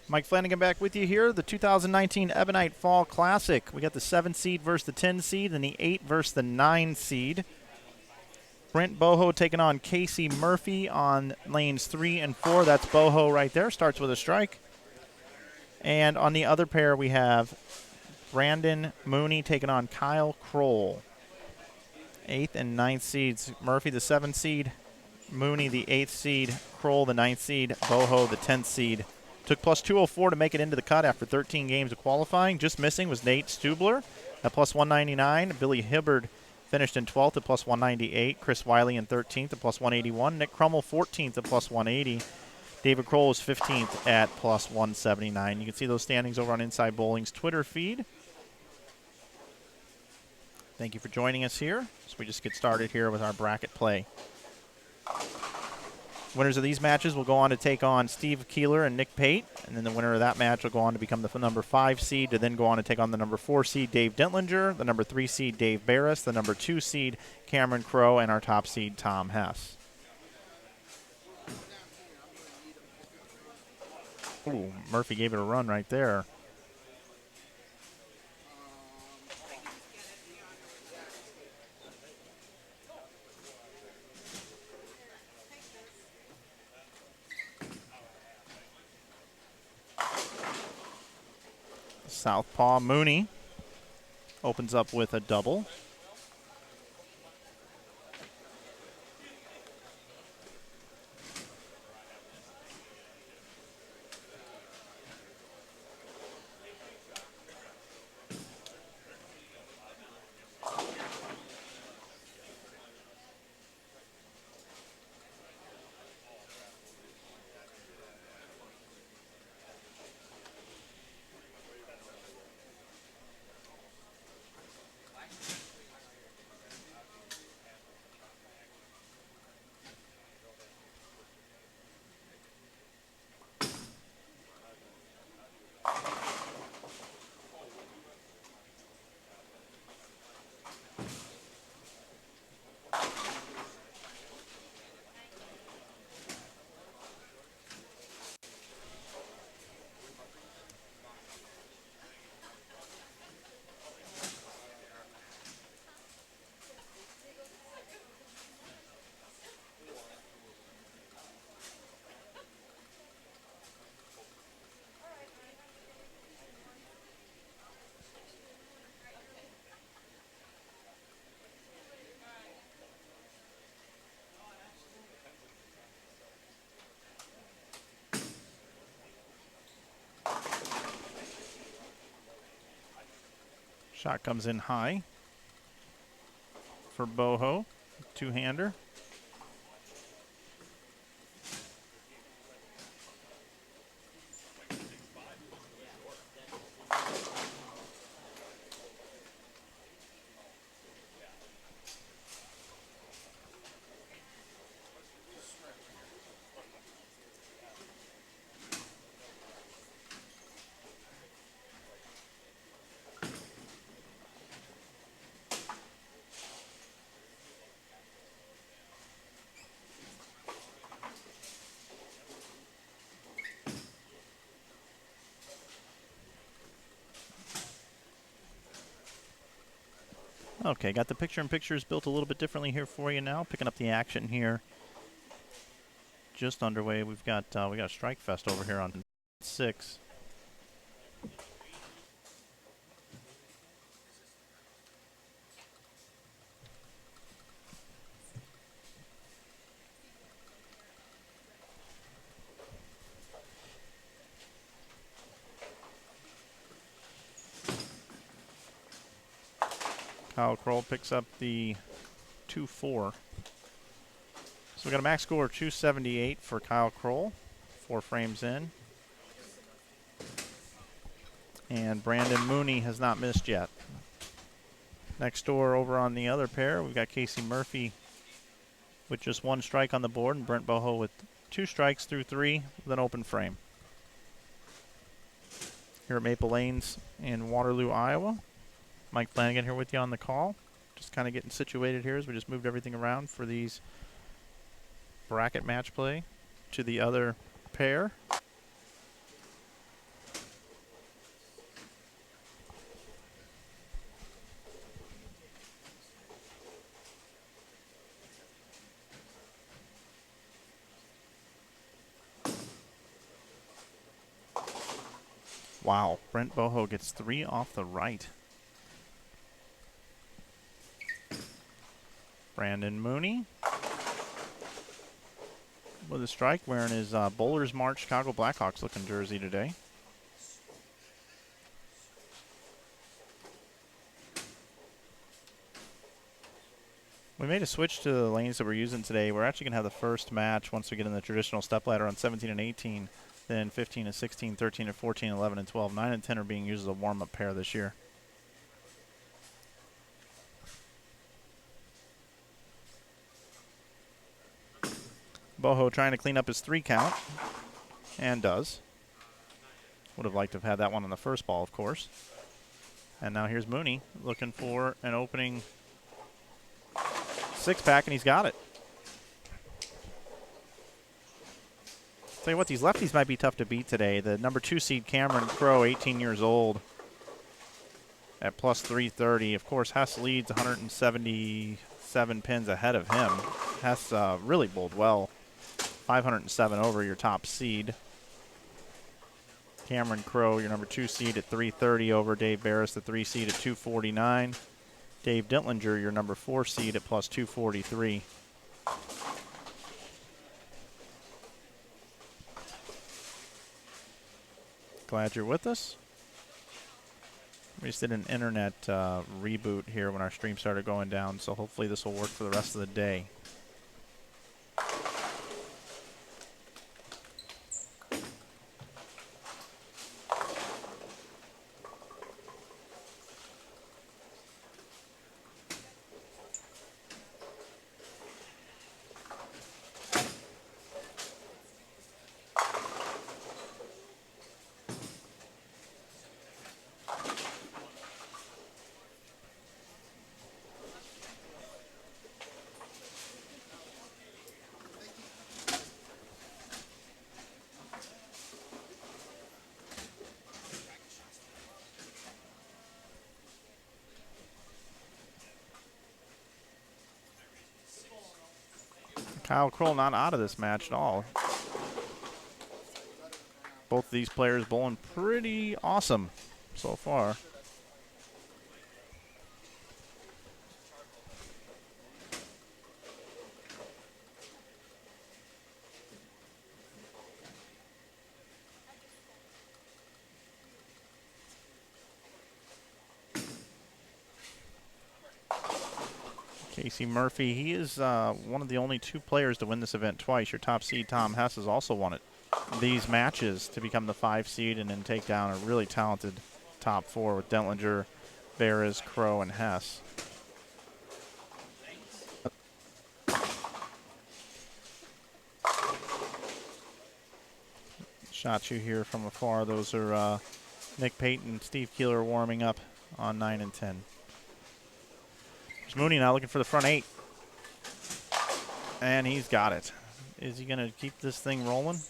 Mike Flanagan back with you here. The 2019 Ebonite Fall Classic. We got the 7 seed versus the 10 seed and the 8 versus the 9 seed. Brent Boho taking on Casey Murphy on lanes 3 and 4. That's Boho right there. Starts with a strike. And on the other pair, we have Brandon Mooney taking on Kyle Kroll. 8th and 9th seeds. Murphy, the 7th seed. Mooney, the 8th seed. Kroll, the 9th seed. Boho, the 10th seed. Took plus 204 to make it into the cut after 13 games of qualifying. Just missing was Nate Stubler at plus 199. Billy Hibbard finished in 12th at plus 198. Chris Wiley in 13th at plus 181. Nick Crummell 14th at plus 180. David Kroll was 15th at plus 179. You can see those standings over on Inside Bowling's Twitter feed. Thank you for joining us here. So we just get started here with our bracket play. Winners of these matches will go on to take on Steve Keeler and Nick Pate, and then the winner of that match will go on to become the number 5 seed to then go on to take on the number 4 seed Dave Dentlinger, the number 3 seed Dave Barris, the number 2 seed Cameron Crowe, and our top seed Tom Hess. Ooh, Murphy gave it a run right there. Southpaw Mooney opens up with a double. Shot comes in high for Boho, two-hander. Okay, got the picture-in-pictures built a little bit differently here for you now. Picking up the action here. Just underway. We got a strike fest over here on 6. Kyle Kroll picks up the 2-4. So we got a max score of 278 for Kyle Kroll, 4 frames in. And Brandon Mooney has not missed yet. Next door over on the other pair, we've got Casey Murphy with just 1 strike on the board, and Brent Boho with 2 strikes through 3 with an open frame. Here at Maple Lanes in Waterloo, Iowa. Mike Flanagan here with you on the call. Just kind of getting situated here as we just moved everything around for these bracket match play to the other pair. Wow, Brent Boho gets 3 off the right. Brandon Mooney with a strike, wearing his Bowlers March Chicago Blackhawks looking jersey today. We made a switch to the lanes that we're using today. We're actually going to have the first match once we get in the traditional stepladder on 17 and 18. Then 15 and 16, 13 and 14, 11 and 12. 9 and 10 are being used as a warm-up pair this year. Boho trying to clean up his 3 count. And does. Would have liked to have had that one on the first ball, of course. And now here's Mooney looking for an opening 6-pack, and he's got it. Tell you what, these lefties might be tough to beat today. The number 2 seed Cameron Crowe, 18 years old, at plus 330. Of course, Hess leads 177 pins ahead of him. Hess really bowled well. 507 over your top seed. Cameron Crowe, your number 2 seed, at 330 over Dave Barris, the 3 seed, at 249. Dave Dintlinger, your number 4 seed, at plus 243. Glad you're with us. We just did an internet reboot here when our stream started going down, so hopefully this will work for the rest of the day. Kyle Kroll not out of this match at all. Both of these players bowling pretty awesome so far. Casey Murphy, he is one of the only 2 players to win this event twice. Your top seed, Tom Hess, has also won it. These matches to become the 5 seed and then take down a really talented top 4 with Dentlinger, Barris, Crowe, and Hess. Shots you hear from afar, those are Nick Payton and Steve Keeler warming up on 9 and 10. There's Mooney now looking for the front 8. And he's got it. Is he going to keep this thing rolling?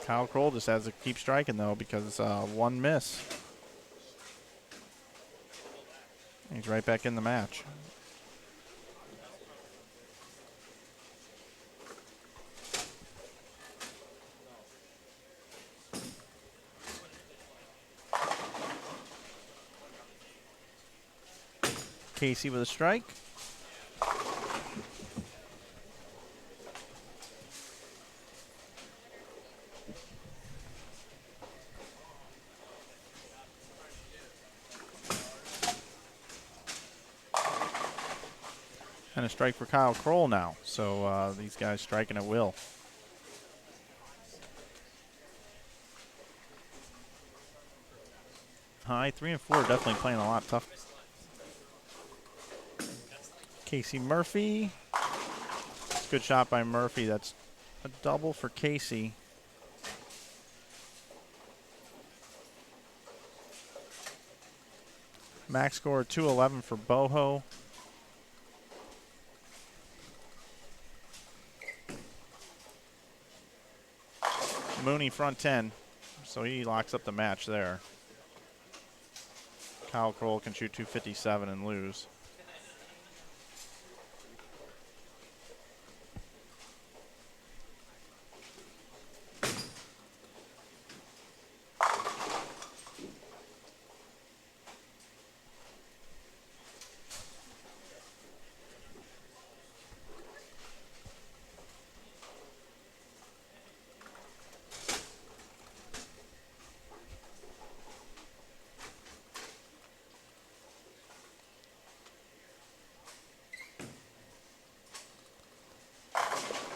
Kyle Kroll just has to keep striking, though, because 1 miss. He's right back in the match. Casey with a strike. And a strike for Kyle Kroll now. So these guys striking at will. High 3 and 4 definitely playing a lot tough. Casey Murphy. Good shot by Murphy. That's a double for Casey. Max score 211 for Boho. Mooney front 10, so he locks up the match there. Kyle Kroll can shoot 257 and lose.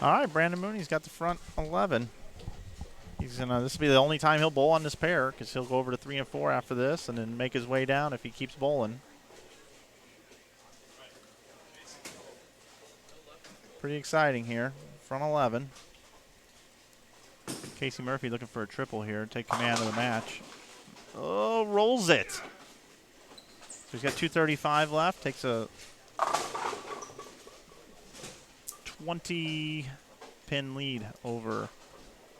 All right, Brandon Mooney's got the front 11. This will be the only time he'll bowl on this pair because he'll go over to 3 and 4 after this and then make his way down if he keeps bowling. Pretty exciting here. Front 11. Casey Murphy looking for a triple here. Take command of the match. Oh, rolls it. So he's got 235 left. Takes a 20-pin lead over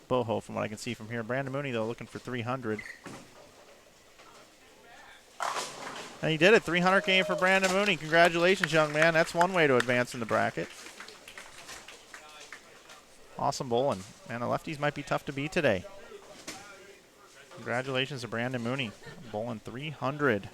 Boho from what I can see from here. Brandon Mooney, though, looking for 300. And he did it. 300 game for Brandon Mooney. Congratulations, young man. That's one way to advance in the bracket. Awesome bowling. Man, the lefties might be tough to beat today. Congratulations to Brandon Mooney. Bowling 300.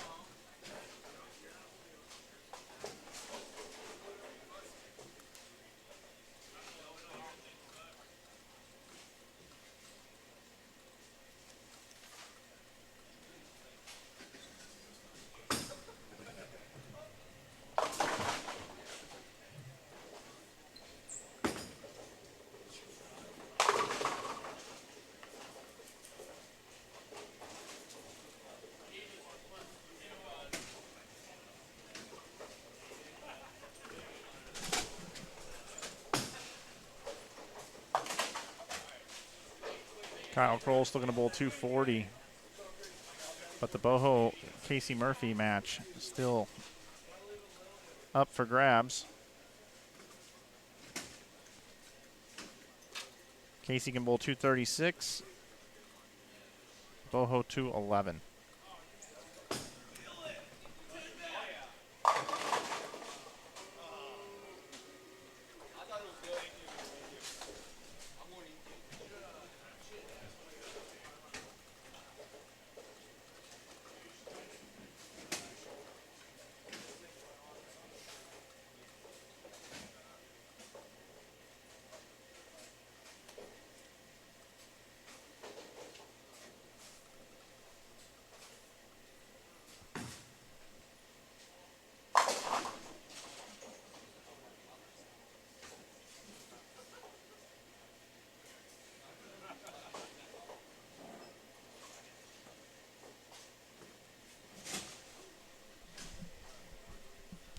Kyle Kroll still going to bowl 240. But the Boho Casey Murphy match is still up for grabs. Casey can bowl 236. Boho 211.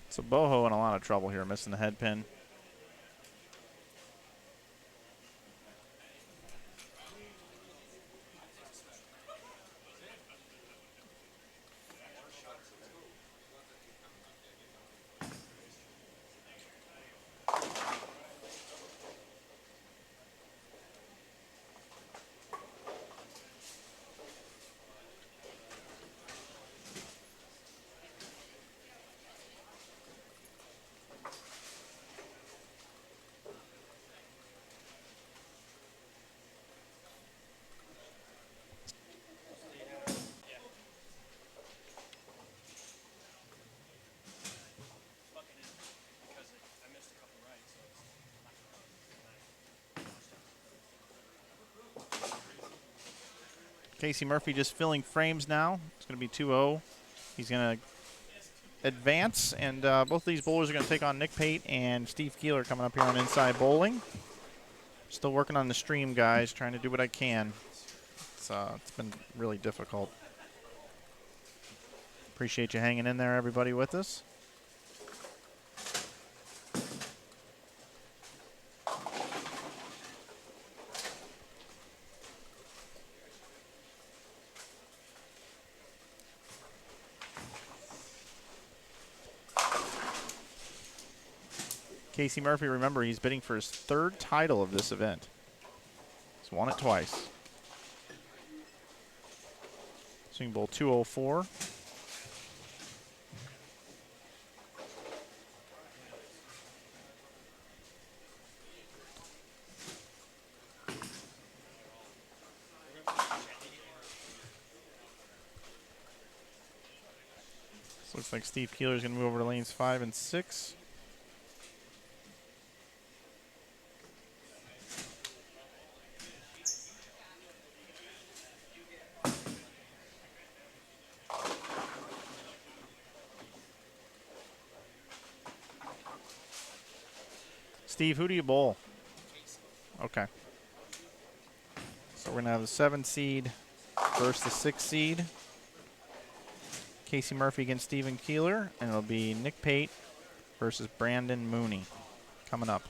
So Boho in a lot of trouble here, missing the head pin. Casey Murphy just filling frames now. It's going to be 2-0. He's going to advance, and both of these bowlers are going to take on Nick Pate and Steve Keeler coming up here on Inside Bowling. Still working on the stream, guys, trying to do what I can. It's been really difficult. Appreciate you hanging in there, everybody, with us. Casey Murphy, remember, he's bidding for his third title of this event. He's won it twice. Swing Bowl 204. This looks like Steve Keeler is going to move over to lanes 5 and 6. Steve, who do you bowl? Okay. So we're going to have the 7 seed versus the 6 seed. Casey Murphy against Stephen Keeler, and it'll be Nick Pate versus Brandon Mooney coming up.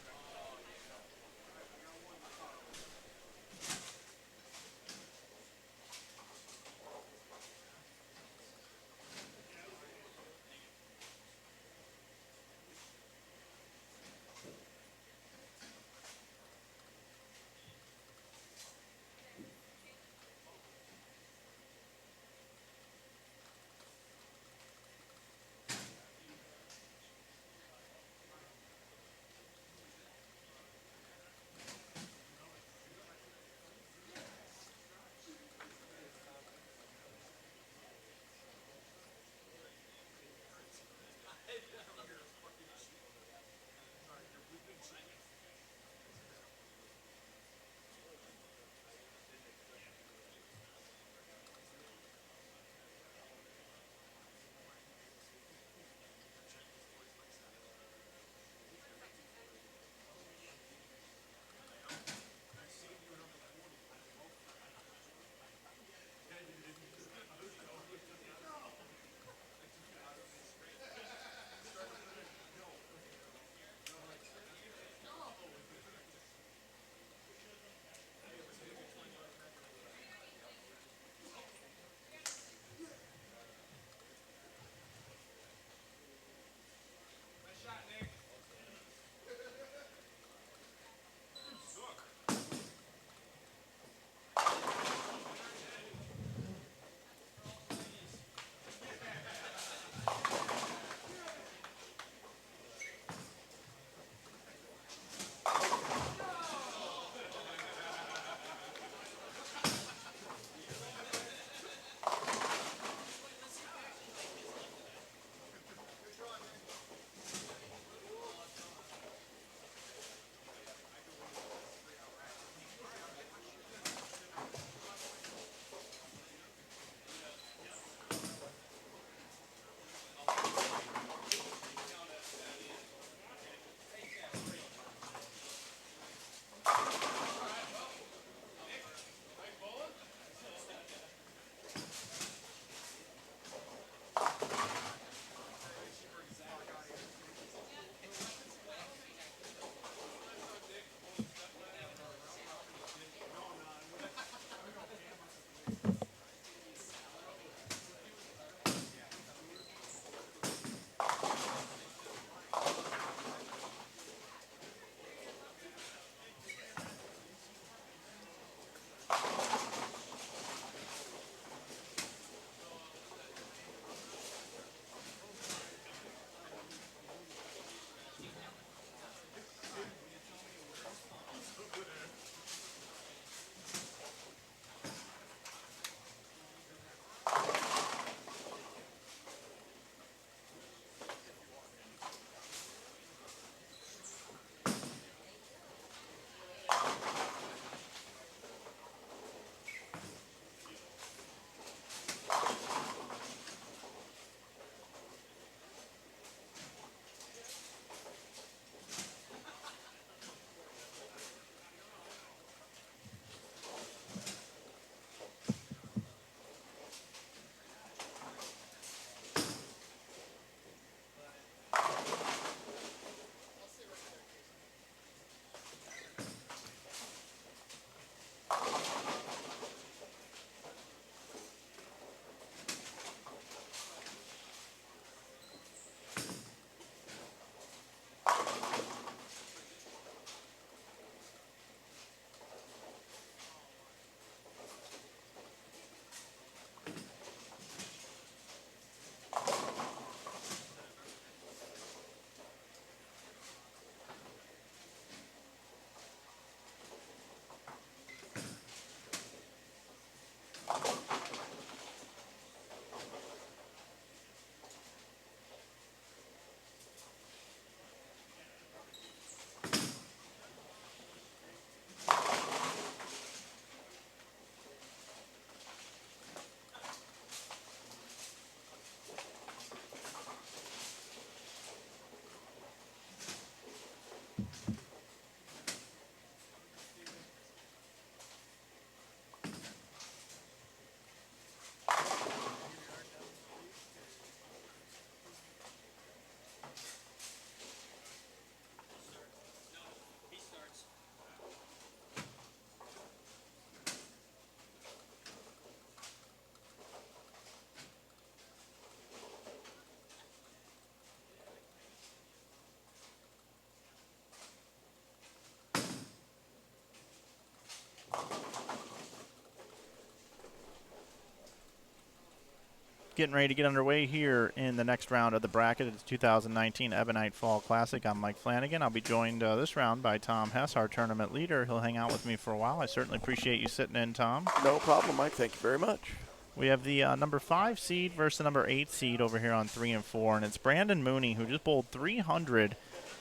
Getting ready to get underway here in the next round of the bracket. It's 2019 Ebonite Fall Classic. I'm Mike Flanagan. I'll be joined this round by Tom Hess, our tournament leader. He'll hang out with me for a while. I certainly appreciate you sitting in, Tom. No problem, Mike. Thank you very much. We have the number 5 seed versus the number 8 seed over here on 3 and 4, and it's Brandon Mooney, who just bowled 300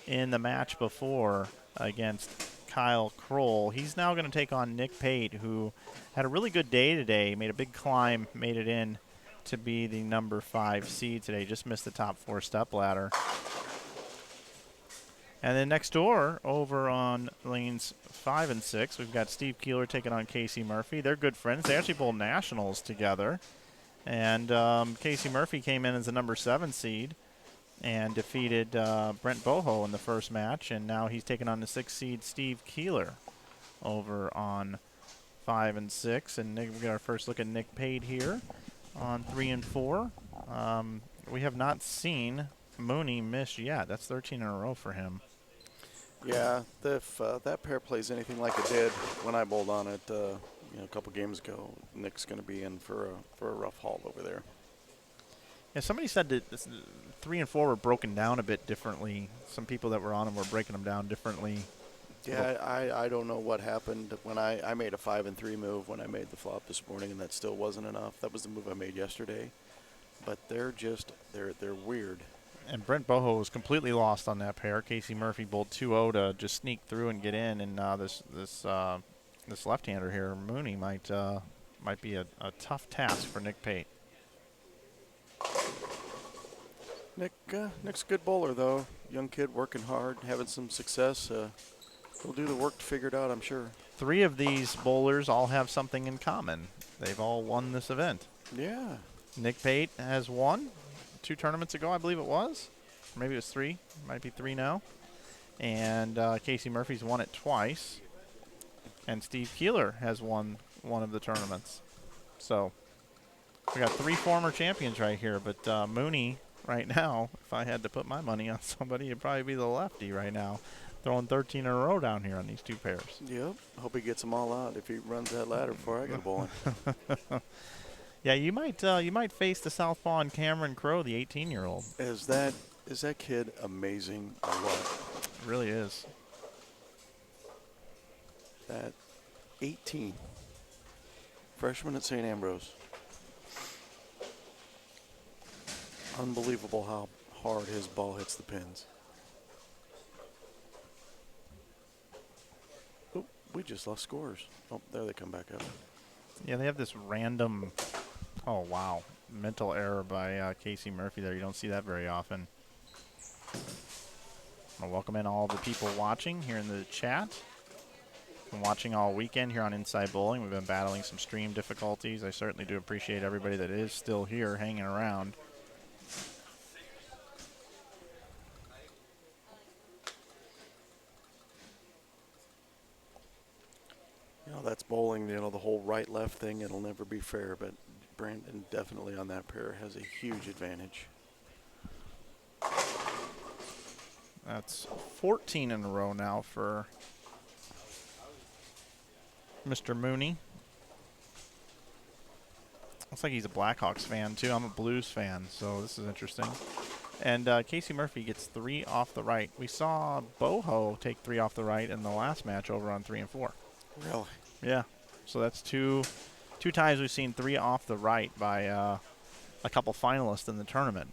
in the match before against Kyle Kroll. He's now going to take on Nick Pate, who had a really good day today, made a big climb, made it in to be the number 5 seed today. Just missed the top 4 step ladder. And then next door, over on lanes 5 and 6, we've got Steve Keeler taking on Casey Murphy. They're good friends. They actually bowled nationals together. And Casey Murphy came in as the number 7 seed and defeated Brent Boho in the first match. And now he's taking on the 6 seed Steve Keeler over on 5 and 6. And we got our first look at Nick Pate here on 3 and 4. We have not seen Mooney miss yet. That's 13 in a row for him. Yeah, if that pair plays anything like it did when I bowled on it a couple games ago, Nick's going to be in for a rough haul over there. Yeah, somebody said that 3 and 4 were broken down a bit differently. Some people that were on them were breaking them down differently. Yeah, I don't know what happened when I made a 5 and 3 move when I made the flop this morning, and that still wasn't enough. That was the move I made yesterday. But they're weird. And Brent Boho was completely lost on that pair. Casey Murphy bowled 2-0 to just sneak through and get in, and this left-hander here, Mooney, might be a tough task for Nick Pate. Nick's a good bowler, though. Young kid working hard, having some success. He'll do the work to figure it out, I'm sure. 3 of these bowlers all have something in common. They've all won this event. Yeah. Nick Pate has won 2 tournaments ago, I believe it was. Maybe it was 3. It might be 3 now. And Casey Murphy's won it twice. And Steve Keeler has won one of the tournaments. So we got 3 former champions right here. But Mooney right now, if I had to put my money on somebody, it'd probably be the lefty right now. Throwing 13 in a row down here on these 2 pairs. Yep. Hope he gets them all out if he runs that ladder before I go bowling. Yeah, you might face the southpaw and Cameron Crowe, the 18-year-old. Is that kid amazing or what? It really is. That 18. Freshman at St. Ambrose. Unbelievable how hard his ball hits the pins. Oh, we just lost scores. Oh, there they come back up. Yeah, they have this random, oh, wow, mental error by Casey Murphy there. You don't see that very often. I'll welcome in all the people watching here in the chat. Been watching all weekend here on Inside Bowling. We've been battling some stream difficulties. I certainly do appreciate everybody that is still here hanging around. That's bowling, the whole right-left thing. It'll never be fair, but Brandon definitely on that pair has a huge advantage. That's 14 in a row now for Mr. Mooney. Looks like he's a Blackhawks fan, too. I'm a Blues fan, so this is interesting. And Casey Murphy gets 3 off the right. We saw Boho take 3 off the right in the last match over on 3 and 4. Really? Yeah. So that's two times we've seen 3 off the right by a couple finalists in the tournament.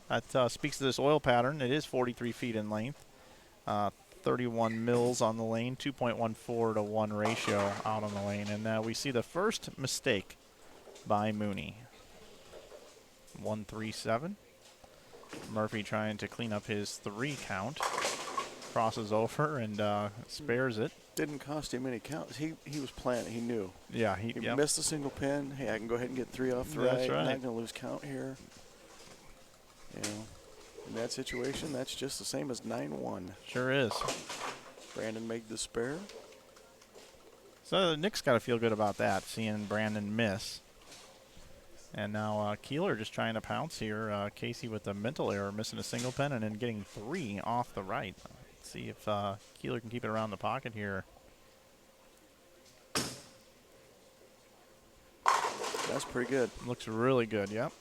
That speaks to this oil pattern. It is 43 feet in length. 31 mils on the lane, 2.14 to 1 ratio out on the lane. And we see the first mistake by Mooney. 137. Murphy trying to clean up his 3 count. Crosses over and spares it. Didn't cost him any counts. He was planning. He knew. Yeah, he missed a single pin. Hey, I can go ahead and get 3 off the right. That's right. I'm not going to lose count here. In that situation, that's just the same as 9-1. Sure is. Brandon made the spare. So Nick's got to feel good about that, seeing Brandon miss. And now Keeler just trying to pounce here. Casey with a mental error, missing a single pin and then getting 3 off the right. Let's see if Keeler can keep it around the pocket here. That's pretty good. Looks really good, yep.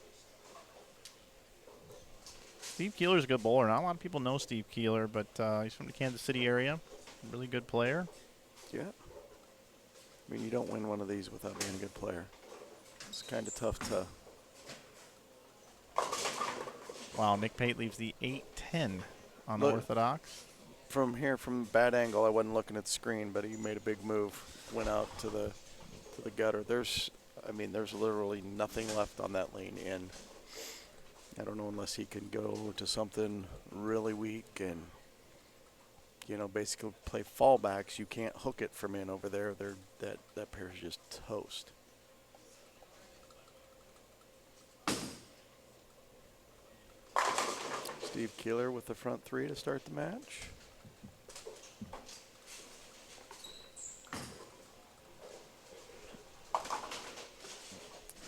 Steve Keeler's a good bowler. Not a lot of people know Steve Keeler, but he's from the Kansas City area. Really good player. Yeah. I mean, you don't win one of these without being a good player. It's kind of tough to. Wow, Nick Pate leaves the 8-10 on Look, Orthodox. From here, from bad angle, I wasn't looking at the screen, but he made a big move. Went out to the gutter. There's literally nothing left on that lane in. I don't know unless he can go to something really weak and, basically play fallbacks. You can't hook it from in over there. That pair is just toast. Steve Keeler with the front three to start the match.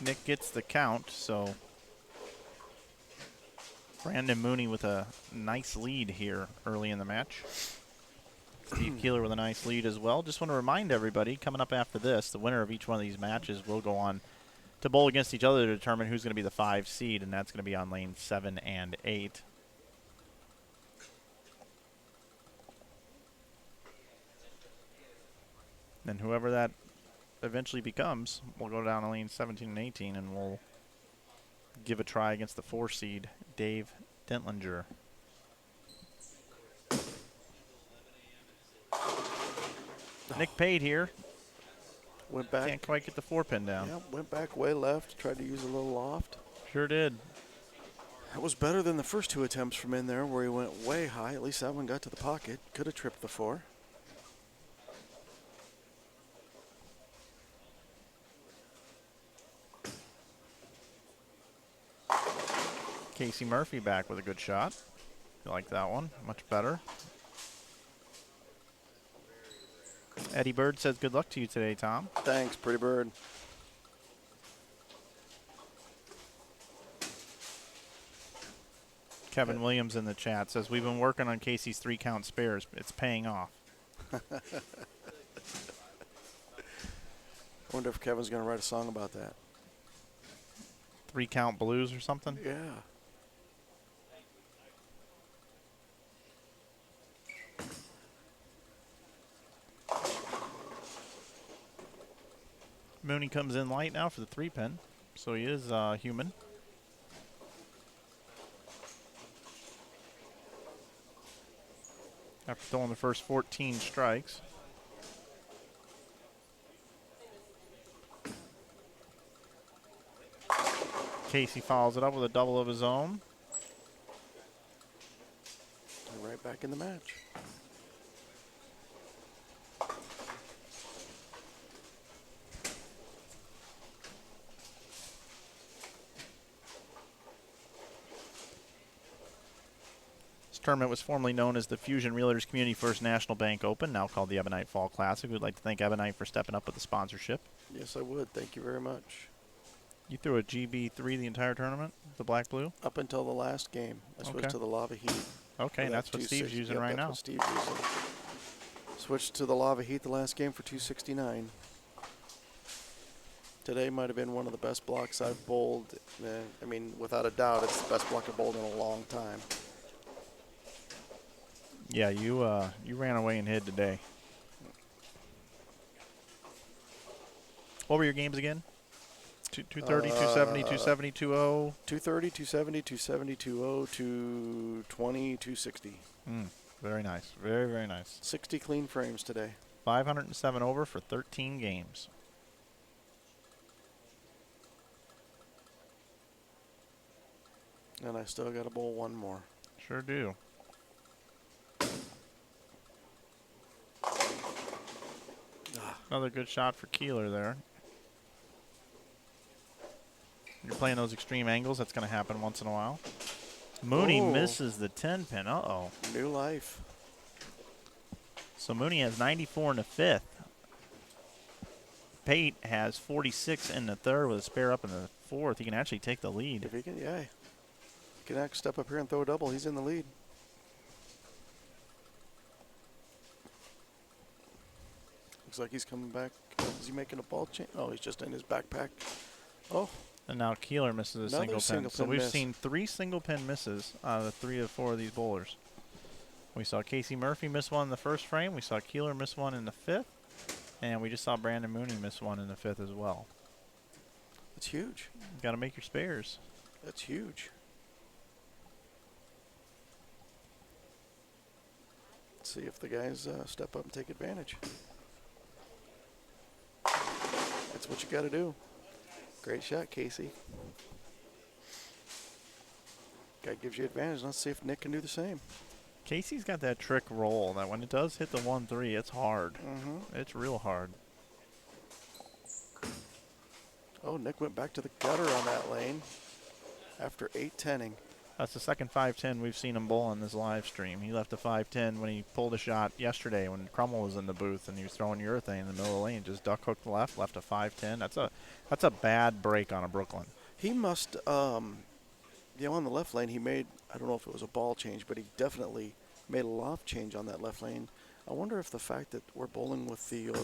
Nick gets the count, so Brandon Mooney with a nice lead here early in the match. Steve Keeler with a nice lead as well. Just want to remind everybody, coming up after this, the winner of each one of these matches will go on to bowl against each other to determine who's going to be the 5 seed, and that's going to be on lanes 7 and 8. And whoever that eventually becomes, we'll go down to lanes 17 and 18, and we'll give a try against the 4 seed, Dave Dentlinger. Nick Pate here. Went back. Can't quite get the 4-pin down. Yeah, went back way left. Tried to use a little loft. Sure did. That was better than the first 2 attempts from in there where he went way high. At least that one got to the pocket. Could have tripped the 4. Casey Murphy back with a good shot. I like that one. Much better. Eddie Bird says good luck to you today, Tom. Thanks, pretty bird. Kevin Williams in the chat says we've been working on Casey's 3-count spares. It's paying off. I wonder if Kevin's going to write a song about that. 3-count blues or something? Yeah. Mooney comes in light now for the 3-pin, so he is human. After throwing the first 14 strikes. Casey follows it up with a double of his own. And right back in the match. Tournament was formerly known as the Fusion Realtors Community First National Bank Open, now called the Ebonite Fall Classic. We'd like to thank Ebonite for stepping up with the sponsorship. Yes, I would. Thank you very much. You threw a GB3 the entire tournament, the black-blue? Up until the last game. I switched to the Lava Heat. Okay, and that's what Steve's using right now. That's what Steve's using. Switched to the Lava Heat the last game for 269. Today might have been one of the best blocks I've bowled. I mean, without a doubt, it's the best block I've bowled in a long time. Yeah, you ran away and hid today. What were your games again? 230, 270, 270, 2-0? 230, 270, 270, 2-0, 220, 260. Very nice. Very, very nice. 60 clean frames today. 507 over for 13 games. And I still got to bowl one more. Sure do. Another good shot for Keeler there. You're playing those extreme angles. That's going to happen once in a while. Mooney misses the 10-pin. Uh-oh. New life. So Mooney has 94 in the 5th. Pate has 46 in the 3rd with a spare up in the 4th. He can actually take the lead. If he can, yeah. He can actually step up here and throw a double. He's in the lead. Looks like he's coming back. Is he making a ball change? Oh, he's just in his backpack. Oh, And now Keeler misses a Another single pin. So pin we've miss. seen 3 single pin misses out of the 3 or 4 of these bowlers. We saw Casey Murphy miss one in the first frame. We saw Keeler miss one in the 5th. And we just saw Brandon Mooney miss one in the 5th as well. That's huge. Got to make your spares. That's huge. Let's see if the guys step up and take advantage. That's what you got to do. Great shot, Casey. Guy gives you advantage. Let's see if Nick can do the same. Casey's got that trick roll that when it does hit the 1-3, it's hard. It's real hard. Oh, Nick went back to the gutter on that lane after 8-10ing. That's the second 5-10 we've seen him bowl on this live stream. He left a 5-10 when he pulled a shot yesterday when Crummell was in the booth and he was throwing urethane in the middle of the lane. Just duck hooked left a 5-10. That's a bad break on a Brooklyn. He must, on the left lane, he made, I don't know if it was a ball change, but he definitely made a loft change on that left lane. I wonder if the fact that we're bowling with the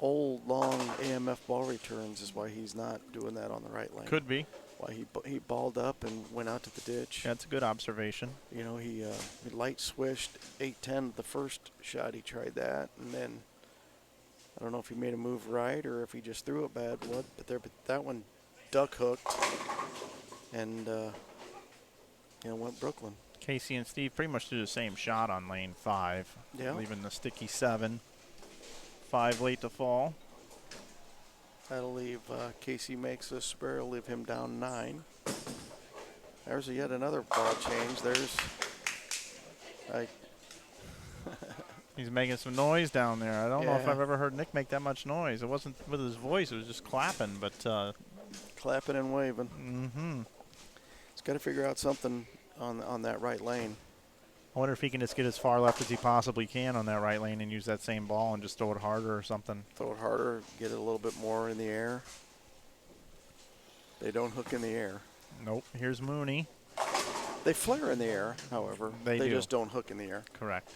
old, long AMF ball returns is why he's not doing that on the right lane. Could be. Why he balled up and went out to the ditch. That's a good observation. You know, he light swished 8-10 the first shot. He tried that, and then I don't know if he made a move right or if he just threw it bad. But that one duck hooked and went Brooklyn. Casey and Steve pretty much do the same shot on lane 5, leaving the sticky 7. 5 late to fall. That'll leave Casey makes a spare. Will leave him down 9. There's yet another ball change. He's making some noise down there. I don't know if I've ever heard Nick make that much noise. It wasn't with his voice. It was just clapping, but clapping and waving. He's got to figure out something on that right lane. I wonder if he can just get as far left as he possibly can on that right lane and use that same ball and just throw it harder or something. Throw it harder, get it a little bit more in the air. They don't hook in the air. Nope. Here's Mooney. They flare in the air, however. They just don't hook in the air. Correct.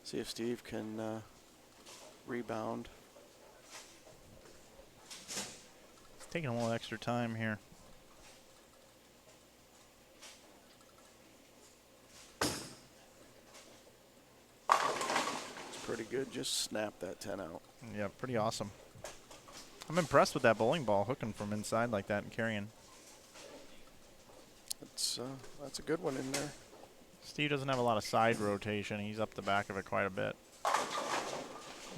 See if Steve can rebound. Taking a little extra time here. It's pretty good. Just snap that 10 out. Yeah, pretty awesome. I'm impressed with that bowling ball hooking from inside like that and carrying. That's a good one in there. Steve doesn't have a lot of side rotation. He's up the back of it quite a bit.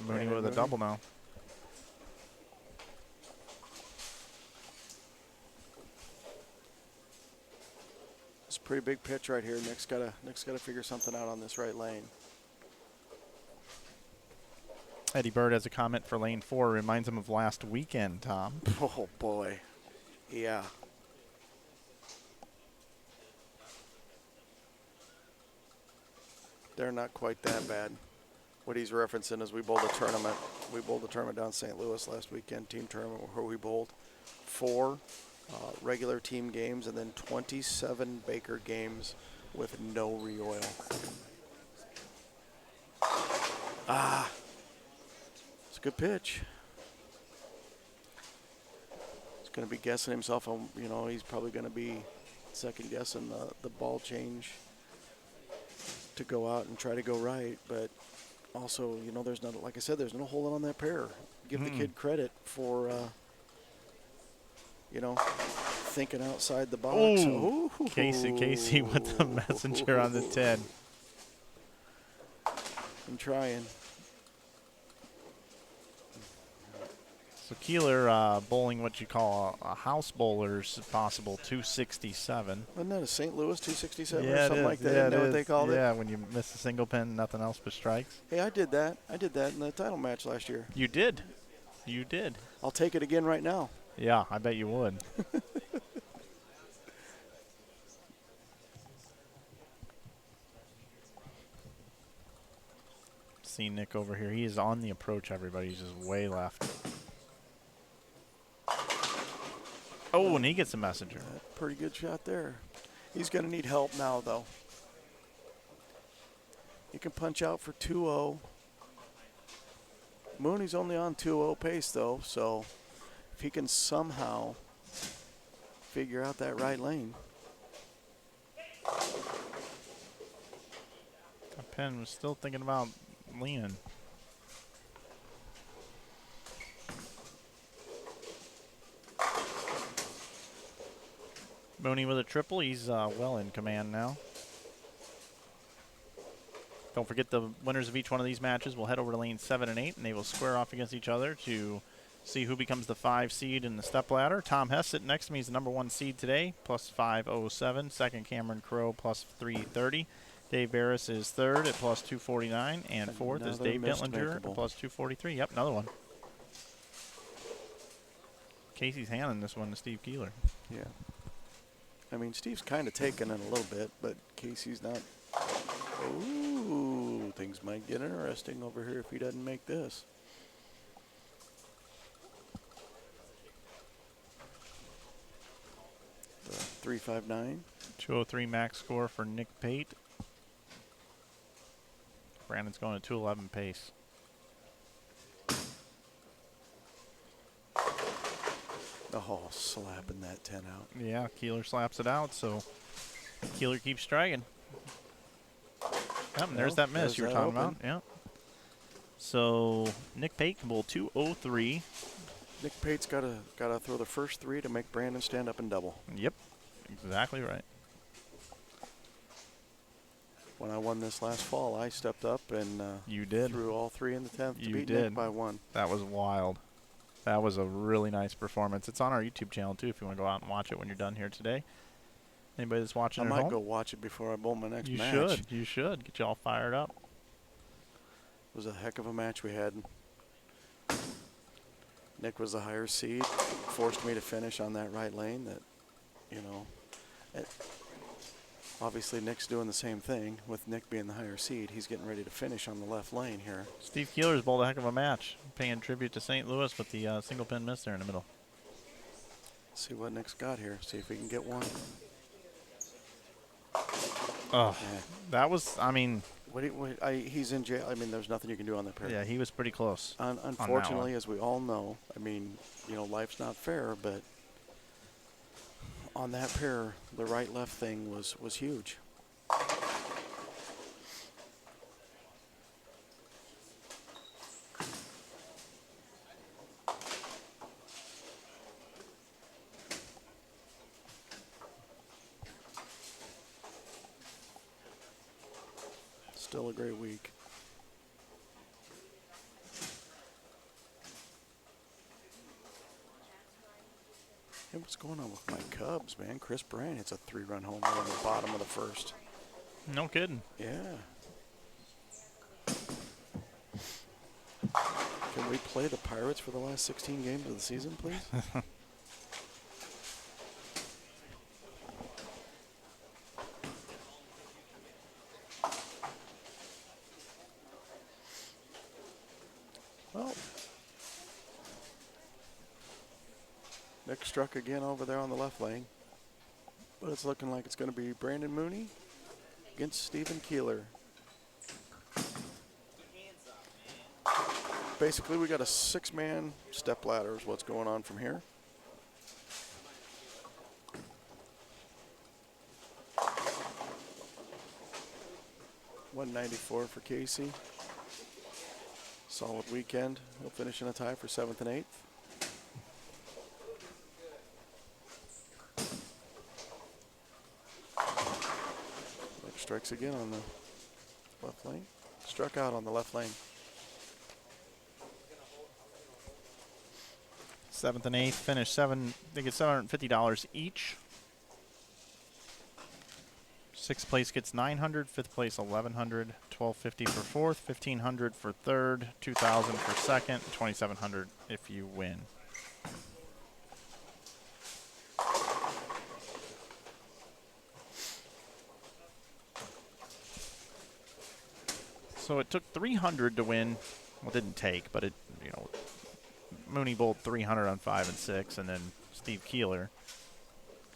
Mooney with a double now. It's a pretty big pitch right here. Nick's gotta figure something out on this right lane. Eddie Bird has a comment for lane 4. Reminds him of last weekend, Tom. Oh boy, yeah. They're not quite that bad. What he's referencing is we bowled a tournament. We bowled a tournament down in St. Louis last weekend, team tournament, where we bowled 4 regular team games and then 27 Baker games with no re-oil. It's a good pitch. He's going to be guessing himself on, he's probably going to be second guessing the ball change to go out and try to go right, but also, there's not, like I said, there's no hole on that pair. Give the kid credit for, thinking outside the box. Ooh. Casey with the messenger on the 10. I'm trying. So Keeler bowling what you call a house bowler's possible 267. Wasn't that a St. Louis 267 yeah, or something like that? Yeah, Isn't that what they called it? Yeah, when you miss a single pin, nothing else but strikes. Hey, I did that. I did that in the title match last year. You did. You did. I'll take it again right now. Yeah, I bet you would. See Nick over here. He is on the approach, everybody. He's just way left. Oh, and he gets a messenger. Pretty good shot there. He's going to need help now, though. He can punch out for 2-0. Mooney's only on 2-0 pace, though, so if he can somehow figure out that right lane. Penn was still thinking about leaning. Mooney with a triple. He's well in command now. Don't forget the winners of each one of these matches will head over to lane 7 and 8, and they will square off against each other to see who becomes the 5 seed in the stepladder. Tom Hess sitting next to me is the number 1 seed today, plus 507. Second, Cameron Crowe, plus 330. Dave Barris is third at plus 249, and fourth is Dave Dentlinger at plus 243. Yep, another one. Casey's handing this one to Steve Keeler. Yeah. I mean, Steve's kind of taking it a little bit, but Casey's not. Ooh, things might get interesting over here if he doesn't make this. The 359. 203 max score for Nick Pate. Brandon's going to 211 pace. Oh, slapping that 10 out. Yeah, Keeler slaps it out, so Keeler keeps striking. Yep, and there's that miss you were talking about. Yeah. So Nick Pate can bowl 203. Nick Pate's got to throw the first 3 to make Brandon stand up and double. Yep, exactly right. When I won this last fall, I stepped up and you did threw all 3 in the 10th to you beat did. Nick by 1. That was wild. That was a really nice performance. It's on our YouTube channel, too, if you want to go out and watch it when you're done here today. Anybody that's watching at home? I might go watch it before I bowl my next match. You should. You should. Get you all fired up. It was a heck of a match we had. Nick was the higher seed. Forced me to finish on that right lane that, you know. Obviously, Nick's doing the same thing. With Nick being the higher seed, he's getting ready to finish on the left lane here. Steve Keeler's bowled a heck of a match, paying tribute to St. Louis with the single pin miss there in the middle. See what Nick's got here. See if we can get one. Oh, yeah. That was, I mean. He's in jail. I mean, there's nothing you can do on that pair. Yeah, he was pretty close. Unfortunately, as we all know, I mean, you know, life's not fair, but on that pair, the right-left thing was huge. Still a great week. Hey, what's going on with my Cubs, man? Chris Bryant hits a 3-run home run in the bottom of the first. No kidding. Yeah. Can we play the Pirates for the last 16 games of the season, please? Well, Nick struck again over there on the left lane, but it's looking like it's going to be Brandon Mooney against Stephen Keeler. Basically, we got a 6-man step ladder is what's going on from here. $194 for Casey. Solid weekend. He'll finish in a tie for 7th and 8th. Nick strikes again on the left lane. Struck out on the left lane. 7th and 8th, finish 7. They get $750 each. 6th place gets $900, 5th place $1,100, $1,250 for 4th, $1,500 for 3rd, $2,000 for 2nd, $2,700 if you win. So it took 300 to win. Well, it didn't take, but it, you know, Mooney bowled 300 on 5 and 6, and then Steve Keeler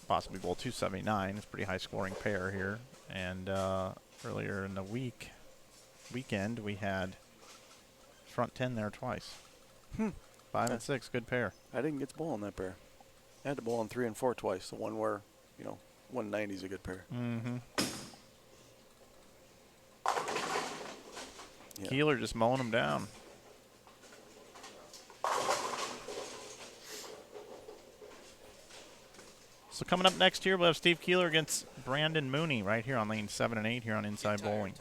possibly bowled 279. It's a pretty high scoring pair here. And earlier in the weekend, we had Front 10 there twice. Hmm. 5 and 6, good pair. I didn't get to bowl on that pair. I had to bowl on 3 and 4 twice. The one where, 190 is a good pair. Mm-hmm. Yeah. Keeler just mowing them down. So coming up next here, we'll have Steve Keeler against Brandon Mooney right here on lane 7 and 8 here on Inside Bowling.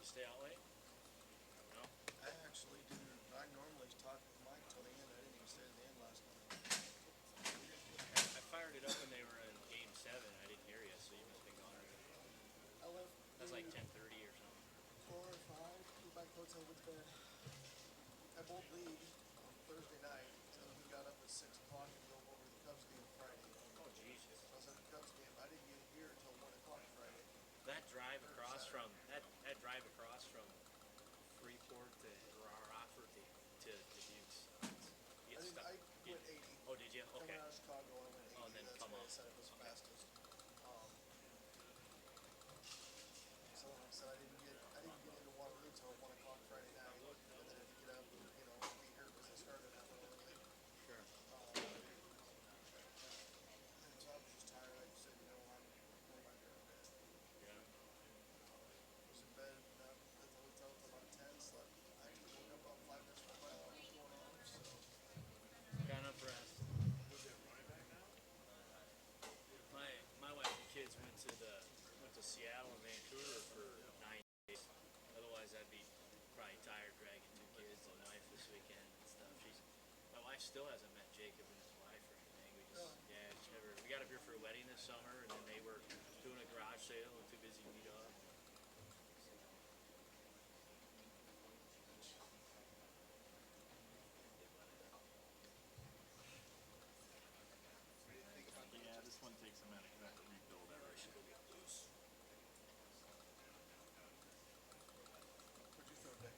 Stay out late? No? I actually didn't. I normally talk with Mike till the end. I didn't even stay to the end last night. I fired it up when they were in game 7. I didn't hear you, so you must have been gone already. I left. That's like 10:30 or something. 4 or 5. Get back to the hotel with bed. I bowled league on Thursday night, so he got up at 6 o'clock and drove over to the Cubs game Friday. Oh, Jesus. I was at the Cubs game. I didn't get here until 1 o'clock Friday. That drive across from Freeport to Rockford to Dukes. You get stuck. I went 80. Oh, did you? Okay. Coming out of Chicago, I went 80. Oh, and then That's come why off. I said it was fastest. So like I said, I didn't get into Waterloo until 1 o'clock Friday night, and then I had to get up and be here because I started an hour early. Sure. And so I was just tired. I just said, I'm going back there to bed. Yeah. I was in bed at the hotel till about 10. Slept. I actually woke up about 5 minutes before my alarm was going off. So Got enough rest. My wife and kids went to Seattle and Vancouver for 9 days. Otherwise, I'd be probably tired dragging 2 kids and wife this weekend and stuff. My wife still hasn't met Jacob and his wife or anything. We got up here for a wedding this summer, and then they were doing a garage sale and too busy to meet up. Yeah, this one takes a minute. You have to rebuild everything. what'd you throw today?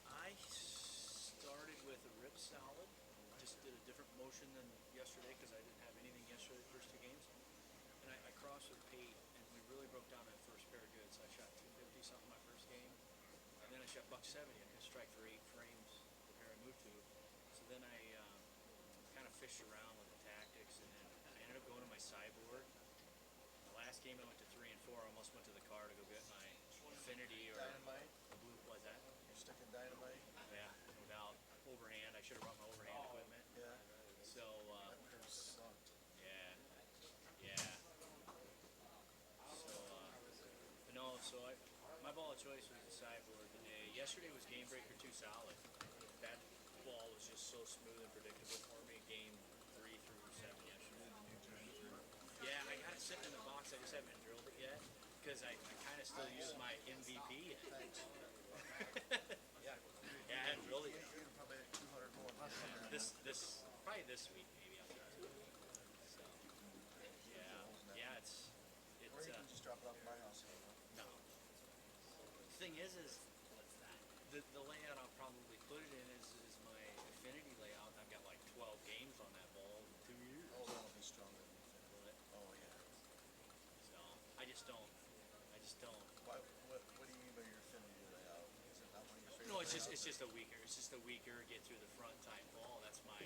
I started with a rib salad. Just did a different motion than yesterday because I didn't have anything yesterday the first 2 games. And I crossed with Pete, and we really broke down that first pair of goods. I shot 250 something my first game, and then I shot $170. I could strike for 8 frames the pair I moved to. So then I kind of fished around with the tactics, and then I ended up going to my sideboard. The last game I went to 3 and 4. I almost went to the car to go get my Infinity or Dynamite? the blue. What's that? You're sticking dynamite? Yeah, without overhand. I should have brought my overhand equipment. Yeah. So, That pair sucked. yeah. But no, my ball of choice was the sideboard today. Yesterday was game breaker 2 solid. That ball was just so smooth and predictable for me. Game 3 through 7 yesterday. Yeah, I got it sitting in the box. I just haven't drilled it yet because I kind of still use my MVP. Yeah, I haven't drilled it yet. You can probably have 200 more. Probably this week maybe I'll get to it. So, yeah, it's Or you can just drop it off at my house. no. The thing is the layout I'll probably put it in is my Infinity layout. I've got like 12 games on that ball in 2 years. Oh, that'll be stronger than But, Oh, yeah. so I just don't. What do you mean by your Infinity layout? Is it not one of your favorite No, it's layouts? just a weaker get through the front type ball. That's my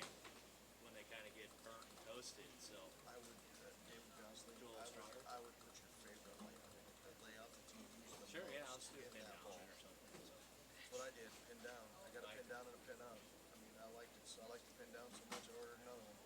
when they kind of get burnt and listed, so. I would, David Gosling, Do a little stronger? I would put your favorite layout in it, the layout that you use the Sure, yeah, I'll most just do a in pin that down ball. or something, so. That's what I did, pin down. I got a pin down and a pin up. I mean, I liked it, so I liked the pin down so much I ordered another one.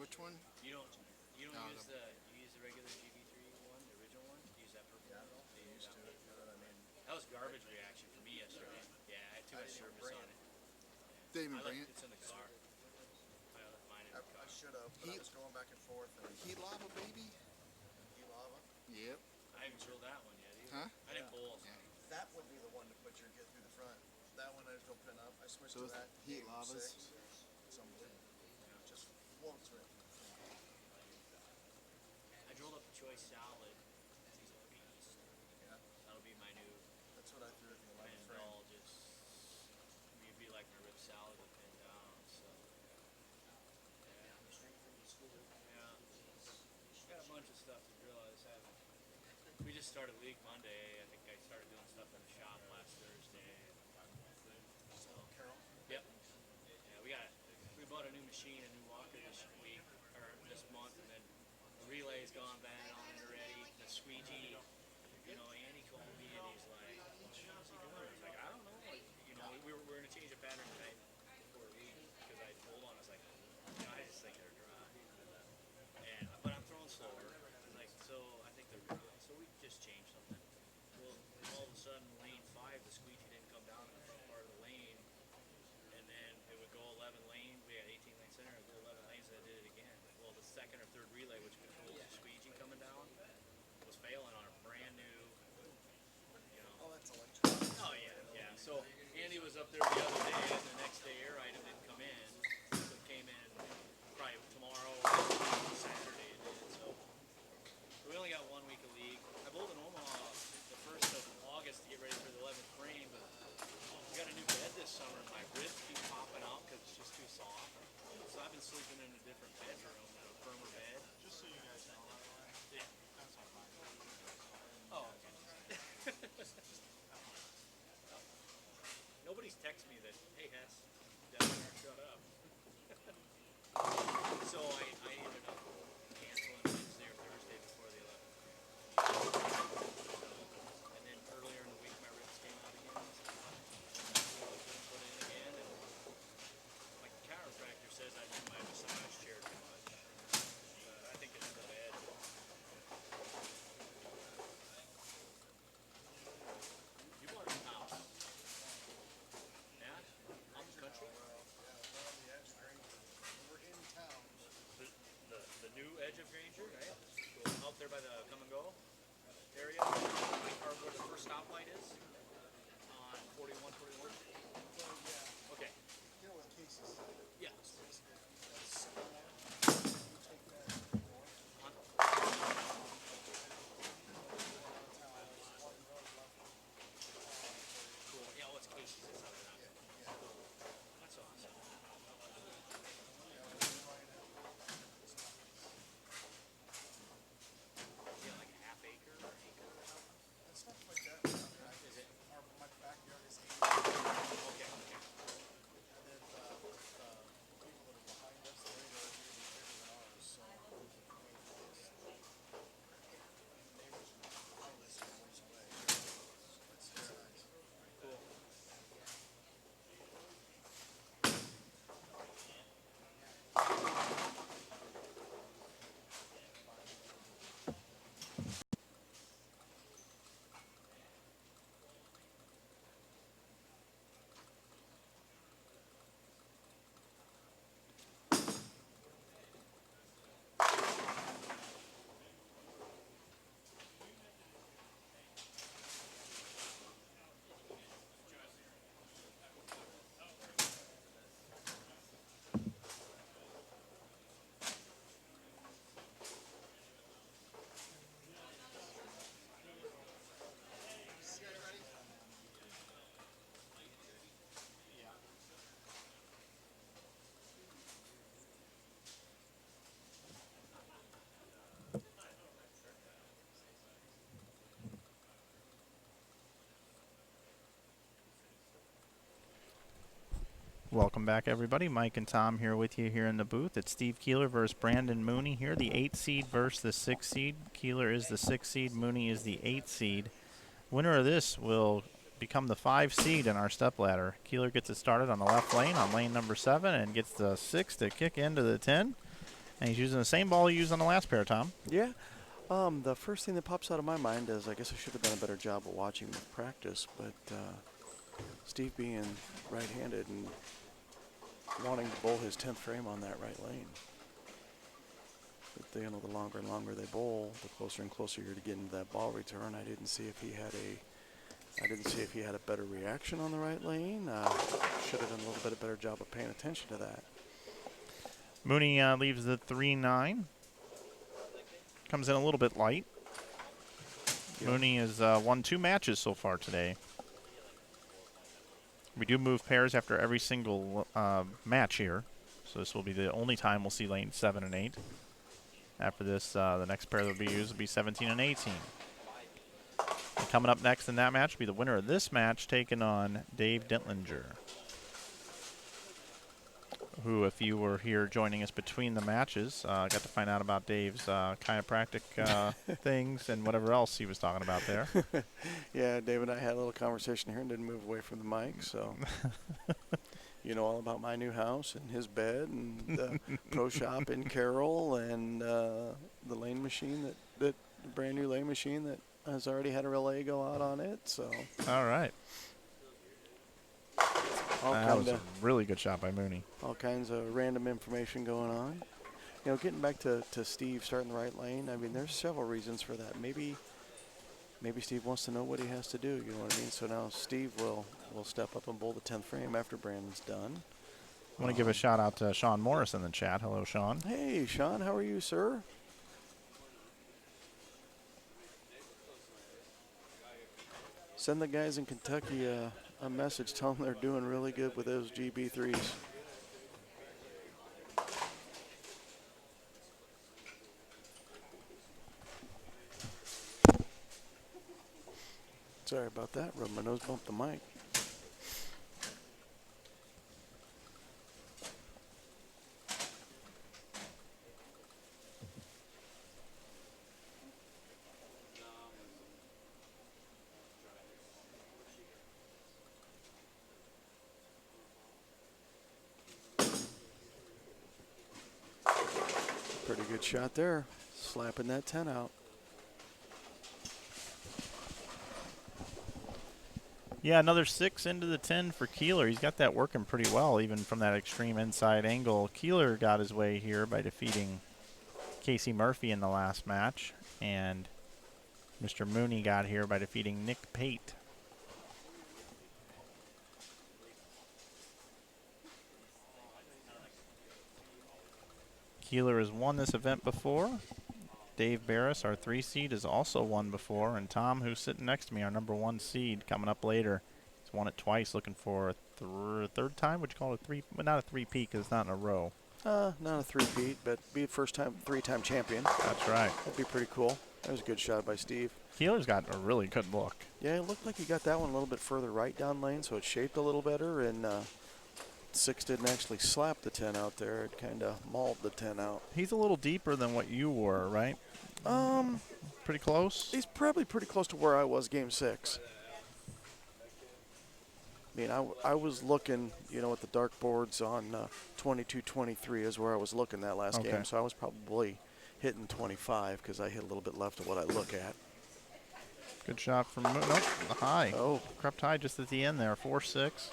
Which one? You don't No, use you use the regular GB3 one, the original one? Do you use that purple Yeah, one at all? I used to, but I mean, That was garbage reaction for me yesterday. Yeah, I had too I much didn't even service bring on it. it. Didn't even I bring left, it. it's in the car. I left mine in the car. I should have, but I Heat- was going back and forth and Heat lava, baby. heat lava. Yep. I haven't drilled that one yet either. Huh? I didn't bowl. Yeah. That would be the one to put your get through the front. That one I just don't pin up. I switched So to it's that. heat game lavas? 6. It's unbelievable. It just floats right through the front. I drilled up the choice salad. He's a beast. Yeah, That'll be my new that's what I threw at the 11th pin frame. doll. Just you'd be like my rib salad with pin down. So yeah, got a bunch of stuff to drill. I just haven't. We just started League Monday. I think I started doing stuff in the shop last Thursday. So Carol? yep. Yeah, we bought a new machine, a new walker this week or this month, and then the relay's gone bad on it already. The squeegee, Andy called me and he's like, "What's he doing?" I was like, "I don't know." Like, we're gonna change the pattern tonight before we leave because I told on. I was like, I just think they're dry. But I'm throwing slower. Like, so I think they're dry. So we just changed something. Well, all of a sudden, lane 5, the squeegee didn't come down in the front part of the lane. And then it would go 11 lanes. We had 18 lane center. It would go 11 lanes, and it did it again. Well, the second or third relay, which controls the squeegee coming down, was failing on a brand new, Oh, that's electric. Oh yeah. So Andy was up there the other day, and the next day air item didn't come in. So it came in probably tomorrow, Saturday it did. So we only got 1 week of league. I bowled in Omaha the 1st of August to get ready for the 11th frame, but we got a new bed this summer. My ribs keep popping out because it's just too soft. So I've been sleeping in a different bedroom, in a firmer bed. Just so you guys know, by the way, Yeah. that's not mine. Oh, okay. Nobody's texted me that, hey, Hess, down there, shut up. So I ended up canceling Wednesday or Thursday before the 11th. And then earlier in the week, my ribs came out again. So I couldn't put it in again. And my chiropractor says I do my massage chair too much. I think it's the bed. You bought a new house. Yeah? Out in the country? Well, yeah, we're on the edge of Granger. We're in town, but The new edge of Granger, right? Out there by the come and go area, or where the first stoplight is on 41, 41. well, yeah. Okay. You know what Casey's said? Yeah. It's basically, that's simple. You take that north, On, downtown, one road left. cool. Yeah, well, it's Casey's. It's not that. Yeah, yeah. That's awesome. Yeah, we're right now. Yeah, like a half acre or an acre or something. It's not quite that. I mean, Is it? my backyard is 80. Okay. And then the Welcome back, everybody. Mike and Tom here with you here in the booth. It's Steve Keeler versus Brandon Mooney here, the 8 seed versus the 6 seed. Keeler is the 6 seed, Mooney is the 8 seed. Winner of this will become the 5 seed in our stepladder. Keeler gets it started on the left lane on lane number 7 and gets the 6 to kick into the 10. And he's using the same ball he used on the last pair, Tom. Yeah. The first thing that pops out of my mind is I guess I should have done a better job of watching the practice, but Steve being right-handed and wanting to bowl his 10th frame on that right lane. But the longer and longer they bowl, the closer and closer you're to getting to that ball return. I didn't see if he had a better reaction on the right lane. Should have done a little bit better job of paying attention to that. Mooney leaves the 3-9. Comes in a little bit light. Yep. Mooney has won 2 matches so far today. We do move pairs after every single match here. So this will be the only time we'll see lane 7 and 8. After this, the next pair that will be used will be 17 and 18. And coming up next in that match will be the winner of this match taking on Dave Dentlinger, who, if you were here joining us between the matches, got to find out about Dave's chiropractic things and whatever else he was talking about there. Yeah, Dave and I had a little conversation here and didn't move away from the mic, so you know all about my new house and his bed and the pro shop in Carroll and the lane machine the brand new lane machine that has already had a relay go out on it. So All right. all That was kind a really good shot by Mooney. all kinds of random information going on. You know, getting back to Steve starting the right lane, I mean, there's several reasons for that. Maybe Steve wants to know what he has to do, you know what I mean? So now Steve will step up and bowl the 10th frame after Brandon's done. I want to give a shout out to Sean Morris in the chat. Hello, Sean. Hey, Sean, how are you, sir? Send the guys in Kentucky a message. Tell them they're doing really good with those GB3s. Sorry about that. Rubbed my nose, bumped the mic. Pretty good shot there, slapping that 10 out. Yeah, another 6 into the 10 for Keeler. He's got that working pretty well, even from that extreme inside angle. Keeler got his way here by defeating Casey Murphy in the last match, and Mr. Mooney got here by defeating Nick Pate. Keeler has won this event before. Dave Barris, our 3 seed, has also won before. And Tom, who's sitting next to me, our number 1 seed, coming up later, he's won it twice, looking for a third time. Would you call it a 3? Well, not a 3-peat because it's not in a row. Not a 3-peat, but be a first-time, 3-time champion. That's right. That'd be pretty cool. That was a good shot by Steve. Keeler's got a really good look. Yeah, it looked like he got that one a little bit further right down lane, so it shaped a little better, and 6 didn't actually slap the 10 out there. It kind of mauled the 10 out. He's a little deeper than what you were, right? Pretty close? He's probably pretty close to where I was game 6. I mean, I was looking, you know, at the dark boards on 22-23 is where I was looking that last game, so I was probably hitting 25 because I hit a little bit left of what I look at. Good shot from Moon. Nope, the high. Oh. Crept high just at the end there, 4-6.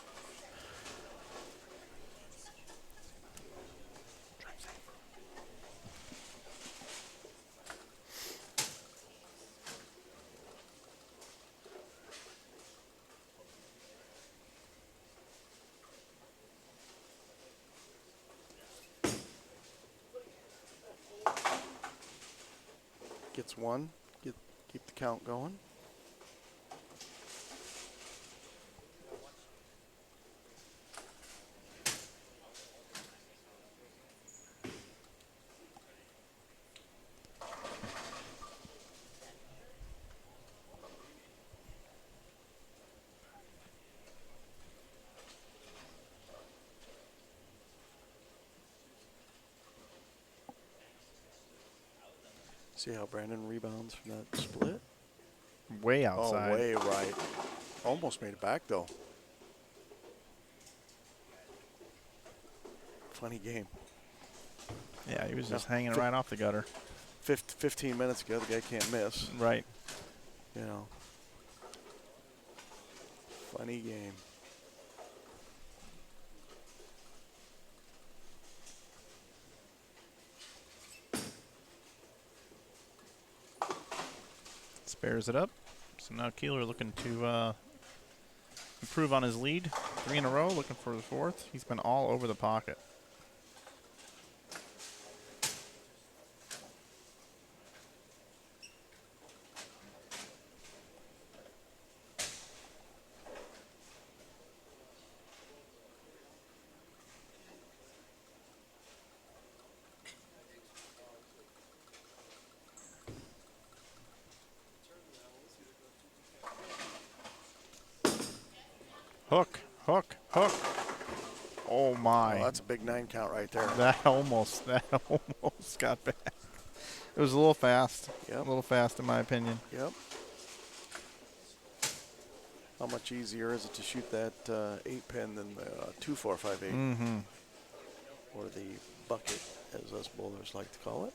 Gets 1. Keep the count going. See how Brandon rebounds from that split? Way outside. Oh, way right. Almost made it back, though. Funny game. Yeah, he was just No, hanging right off the gutter. 15 minutes ago, the guy can't miss. Right. You know. Funny game. Spares it up. So now Keeler looking to improve on his lead. 3 in a row, looking for the 4th. He's been all over the pocket. Hook, hook, hook. Oh my. Oh, that's a big 9 count right there. That almost got bad. It was a little fast. Yep. A little fast in my opinion. Yep. How much easier is it to shoot that 8-pin than the 2-4-5-8? Mm-hmm. Or the bucket, as us bowlers like to call it.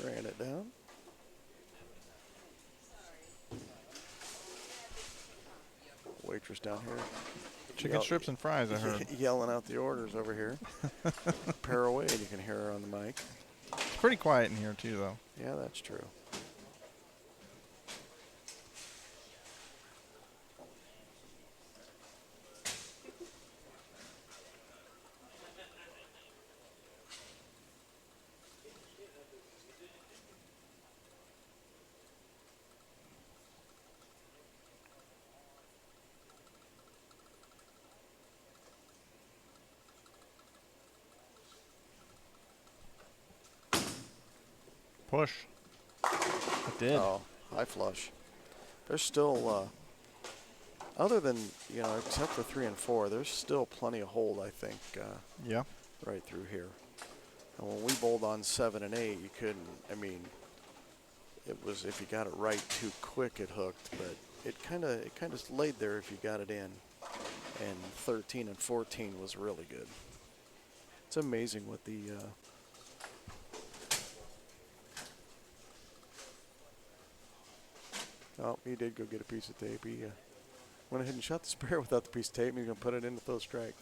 Ran it down. Waitress down here. Chicken strips and fries, I heard. Yelling out the orders over here. Pair away, and you can hear her on the mic. It's pretty quiet in here too, though. Yeah, that's true. Push. It did. Oh, high flush. There's still, other than, you know, except for 3 and 4, there's still plenty of hold, I think, Yeah. right through here. And when we bowled on 7 and 8, you couldn't, I mean, it was, if you got it right too quick, it hooked, but it kind of laid there if you got it in. And 13 and 14 was really good. It's amazing what the, oh, he did go get a piece of tape. He went ahead and shot the spare without the piece of tape. He's going to put it in the throw strike.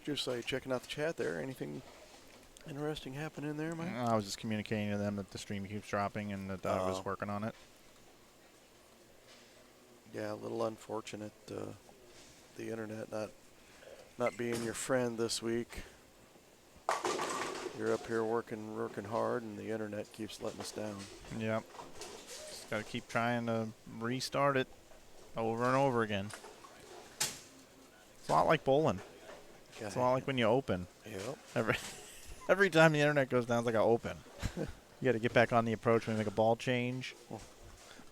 Just like checking out the chat there. Anything interesting happening there, Mike? I was just communicating to them that the stream keeps dropping and that I was working on it. Yeah, a little unfortunate. The internet not being your friend this week. You're up here working hard, and the internet keeps letting us down. Yep. Just got to keep trying to restart it over and over again. It's a lot like bowling. Yeah. It's a lot like when you open. Yep. Every time the internet goes down, it's like I open. You got to get back on the approach when you make a ball change.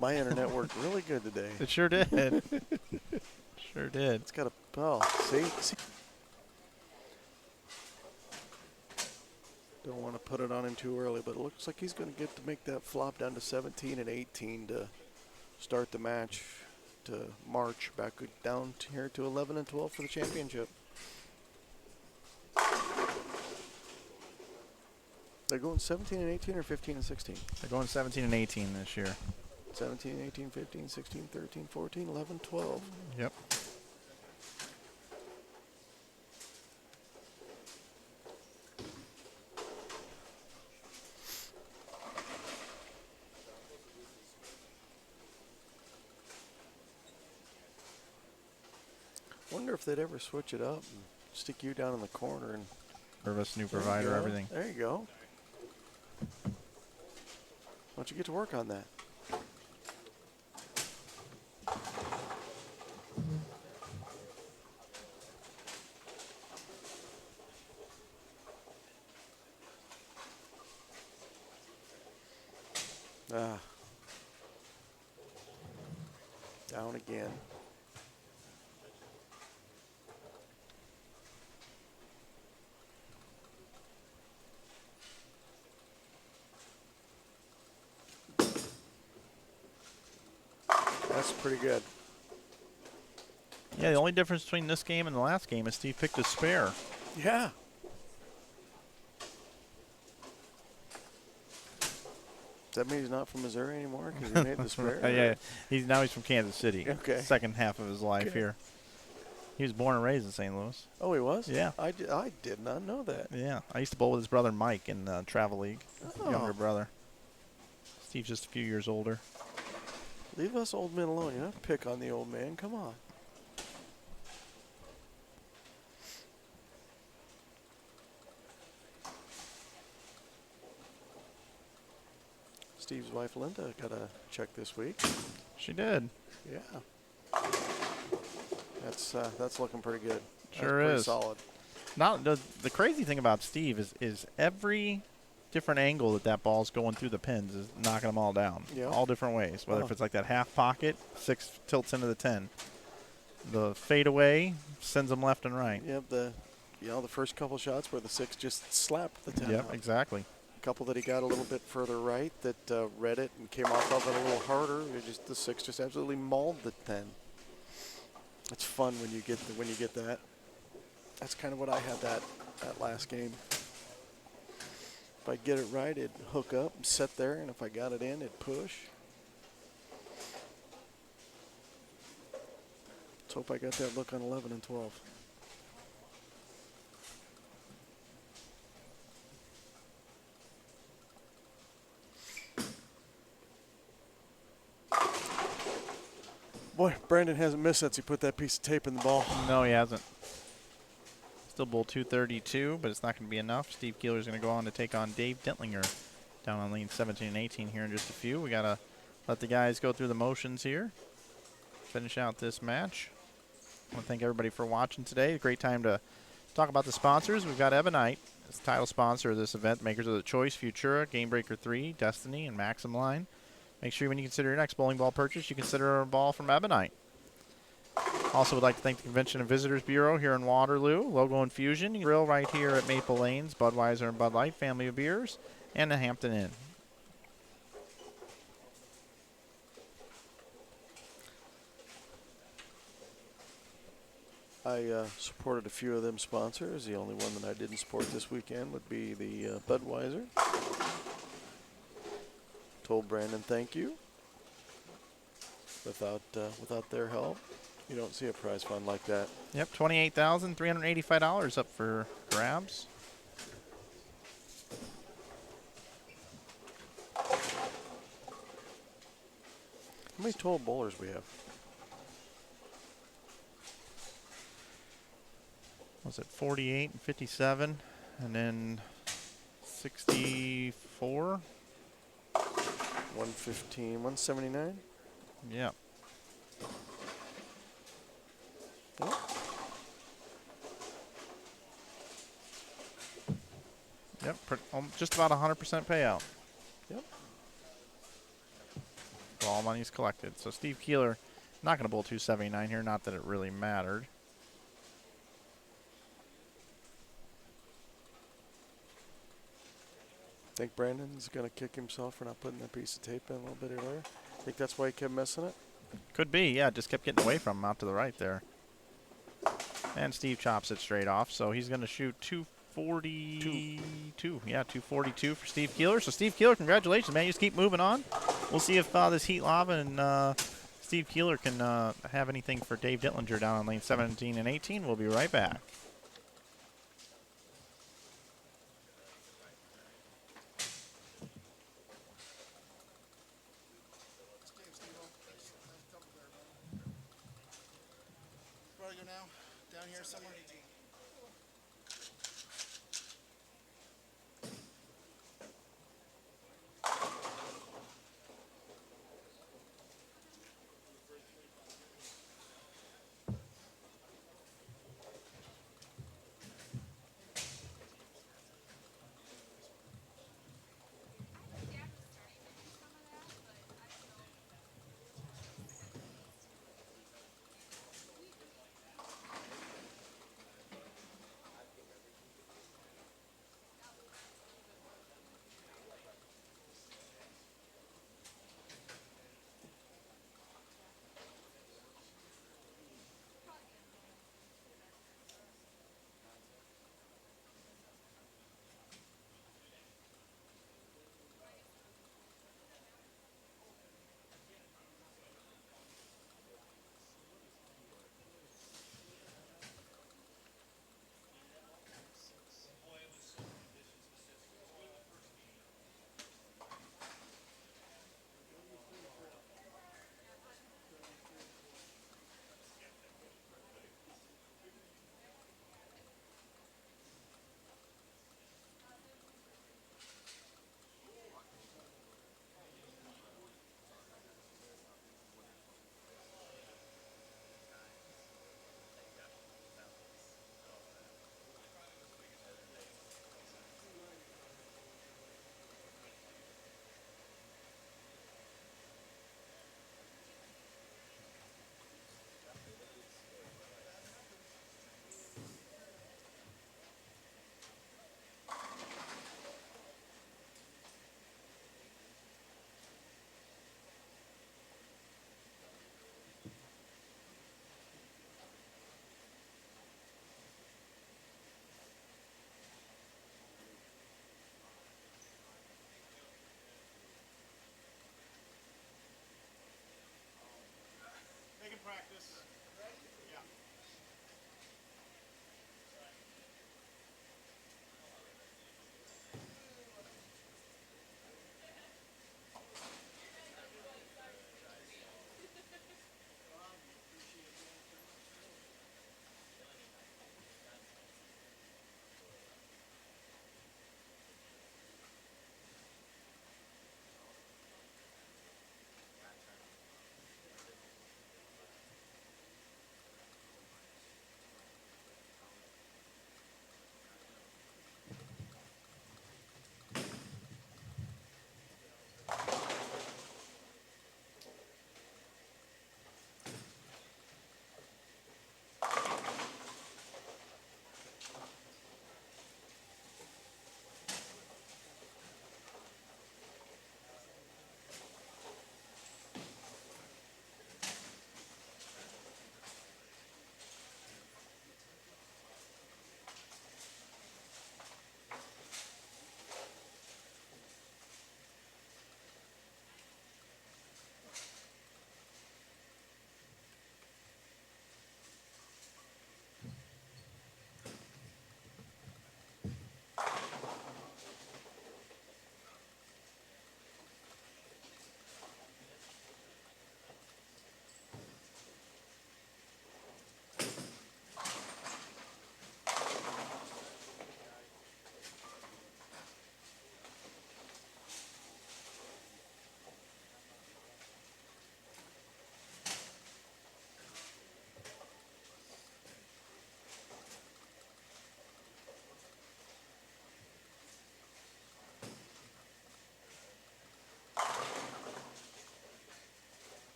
My internet worked really good today. It sure did. Sure did. It's got a, oh, see? Don't want to put it on him too early, but it looks like he's going to get to make that flop down to 17 and 18 to start the match to march back down to here to 11 and 12 for the championship. They're going 17 and 18 or 15 and 16? They're going 17 and 18 this year. 17, 18, 15, 16, 13, 14, 11, 12. Yep. Wonder if they'd ever switch it up and stick you down in the corner and Service, new there you provider, go. everything. There you go. Why don't you get to work on that? Ah. Down again. That's pretty good. Yeah, the only difference between this game and the last game is Steve picked a spare. Yeah. Does that mean he's not from Missouri anymore because he made the spare? Yeah, he's from Kansas City. Okay. Second half of his life Okay. here. He was born and raised in St. Louis. Oh, he was? Yeah. I did not know that. Yeah, I used to bowl with his brother Mike in the travel league. Oh. Younger brother. Steve's just a few years older. Leave us old men alone. You don't have to pick on the old man. Come on. Steve's wife Linda got a check this week. She did. Yeah. That's looking pretty good. Sure That's pretty is. solid. Now the crazy thing about Steve is every different angle that ball's going through the pins is knocking them all down. Yeah. All different ways. Whether if it's like that half pocket, 6 tilts into the 10. The fadeaway sends them left and right. Yep. The first couple shots where the 6 just slapped the 10. Yep, exactly. A couple that he got a little bit further right that read it and came off of it a little harder. The 6 just absolutely mauled the 10. It's fun when you get that. That's kind of what I had that last game. If I get it right, it'd hook up and sit there, and if I got it in, it'd push. Let's hope I got that look on 11 and 12. Boy, Brandon hasn't missed since he put that piece of tape in the ball. No, he hasn't. Still bowl 232, but it's not going to be enough. Steve Keeler's going to go on to take on Dave Dentlinger down on lane 17 and 18 here in just a few. We got to let the guys go through the motions here. Finish out this match. I want to thank everybody for watching today. A great time to talk about the sponsors. We've got Ebonite as the title sponsor of this event, makers of the Choice, Futura, Game Breaker 3, Destiny, and Maxim line. Make sure when you consider your next bowling ball purchase, you consider a ball from Ebonite. Also would like to thank the Convention and Visitors Bureau here in Waterloo, Logo Infusion, Grill right here at Maple Lanes, Budweiser and Bud Light, family of beers, and the Hampton Inn. I supported a few of them sponsors. The only one that I didn't support this weekend would be the Budweiser. Told Brandon thank you. Without their help, you don't see a prize fund like that. Yep, $28,385 up for grabs. How many total bowlers we have? Was it 48 and 57, and then 64? 115, 179? Yep. Yep, just about 100% payout. Yep. All money's collected. So Steve Keeler, not going to bowl 279 here, not that it really mattered. Think Brandon's going to kick himself for not putting that piece of tape in a little bit earlier? Think that's why he kept missing it? Could be, yeah, just kept getting away from him out to the right there. And Steve chops it straight off, so he's going to shoot 242. Yeah, 242 for Steve Keeler. So Steve Keeler, congratulations, man. You just keep moving on. We'll see if this Heat Lava and Steve Keeler can have anything for Dave Dittlinger down on lane 17 and 18. We'll be right back. Where do I go now? Down here somewhere?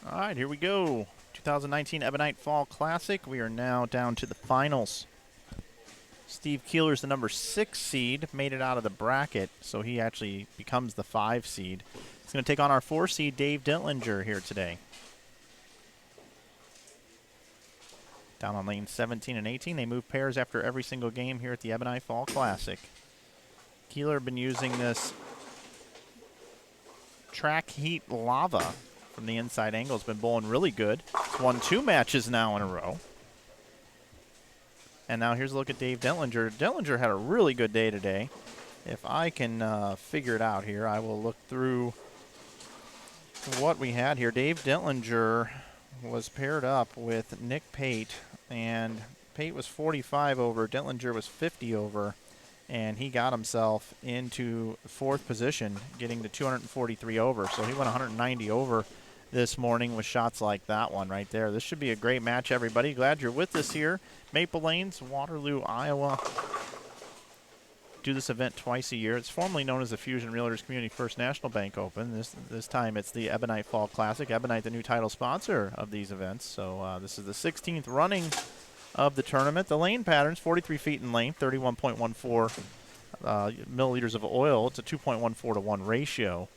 All right, here we go. 2019 Ebonite Fall Classic. We are now down to the finals. Steve Keeler's the number 6 seed, made it out of the bracket, so he actually becomes the 5 seed. He's going to take on our 4 seed, Dave Dentlinger, here today. Down on lanes 17 and 18, they move pairs after every single game here at the Ebonite Fall Classic. Keeler been using this Track Heat Lava from the inside angle. It's been bowling really good. It's won 2 matches now in a row. And now here's a look at Dave Dentlinger. Dentlinger had a really good day today. If I can figure it out here, I will look through what we had here. Dave Dentlinger was paired up with Nick Pate, and Pate was 45 over, Dentlinger was 50 over, and he got himself into 4th position, getting to 243 over. So he went 190 over this morning with shots like that one right there. This should be a great match, everybody. Glad you're with us here. Maple Lanes, Waterloo, Iowa. Do this event twice a year. It's formerly known as the Fusion Realtors Community First National Bank Open. This time it's the Ebonite Fall Classic. Ebonite, the new title sponsor of these events. So this is the 16th running of the tournament. The lane patterns, 43 feet in length, 31.14 milliliters of oil. It's a 2.14 to 1 ratio.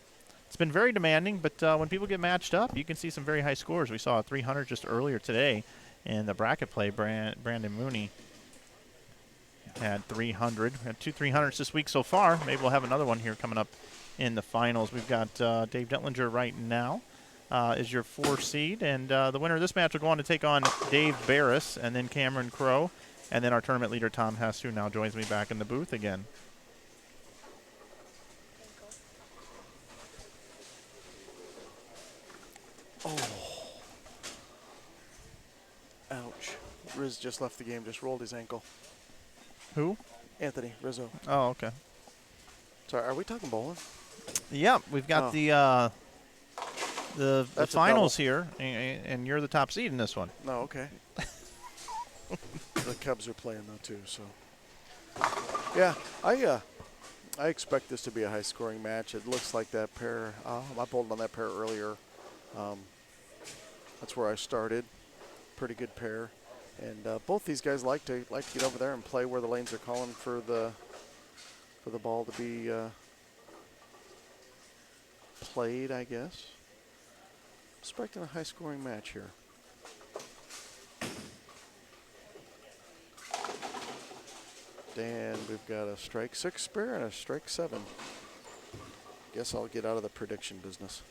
It's been very demanding, but when people get matched up, you can see some very high scores. We saw a 300 just earlier today in the bracket play. Brandon Mooney had 300. We had 2 300s this week so far. Maybe we'll have another one here coming up in the finals. We've got Dave Dentlinger right now is your 4 seed, and the winner of this match will go on to take on Dave Barris and then Cameron Crow, and then our tournament leader Tom Hess, who now joins me back in the booth again. Oh. Ouch. Riz just left the game, just rolled his ankle. Who? Anthony Rizzo. Oh, okay. Sorry, are we talking bowling? Yep, we've got the That's a finals here, and you're the top seed in this one. No, okay. The Cubs are playing though too, so yeah, I expect this to be a high-scoring match. It looks like that pair. I bowled on that pair earlier. That's where I started. Pretty good pair, and both these guys like to get over there and play where the lanes are calling for the ball to be played, I guess. Expecting a high-scoring match here. And we've got a strike 6 spare and a strike 7. Guess I'll get out of the prediction business.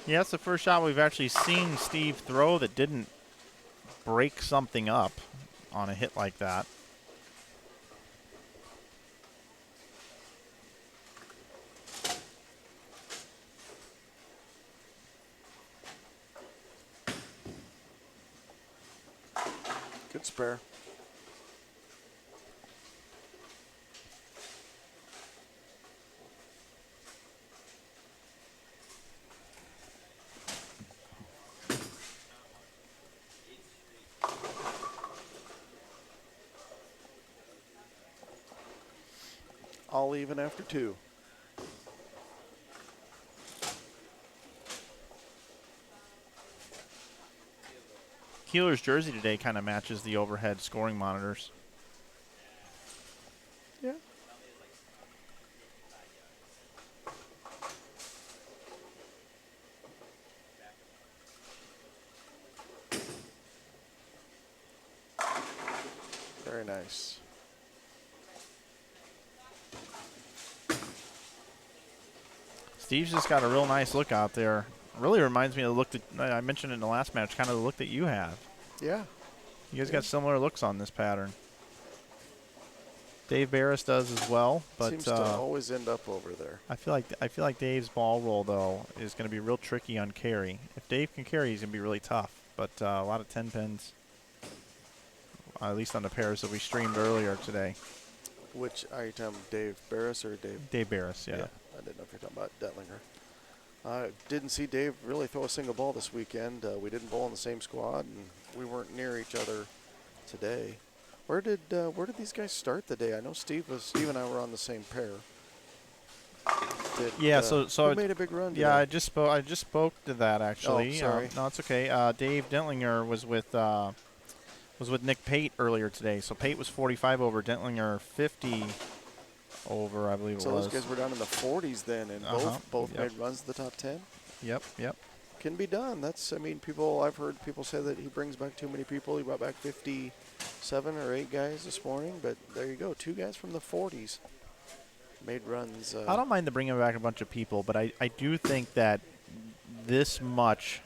Yeah, that's the first shot we've actually seen Steve throw that didn't break something up on a hit like that. Good spare. All even after 2. Keeler's jersey today kind of matches the overhead scoring monitors. Yeah. Very nice. Steve's just got a real nice look out there. Really reminds me of the look that I mentioned in the last match, kind of the look that you have. Yeah. You guys got similar looks on this pattern. Dave Barris does as well, but seems to always end up over there. I feel like Dave's ball roll though is going to be real tricky on carry. If Dave can carry, he's going to be really tough. But a lot of 10 pins, at least on the pairs that we streamed earlier today. Which are you talking Dave Barris or Dave? Dave Barris, yeah. I didn't know if you're talking about Dentlinger. I didn't see Dave really throw a single ball this weekend. We didn't bowl in the same squad, and we weren't near each other today. Where did these guys start the day? I know Steve and I were on the same pair. that. Yeah, so who made a big run today? yeah, I just spoke to that actually. Oh, sorry. No, it's okay. Dave Dentlinger was with Nick Pate earlier today. So Pate was 45 over, Dentlinger 50 over, I believe it So was. those guys were down in the 40s then, and both made runs to the top 10. Yep. Can be done. That's, I mean, I've heard people say that he brings back too many people. He brought back 57 or 8 guys this morning, but there you go. 2 guys from the 40s made runs. I don't mind the bringing back a bunch of people, but I do think that this much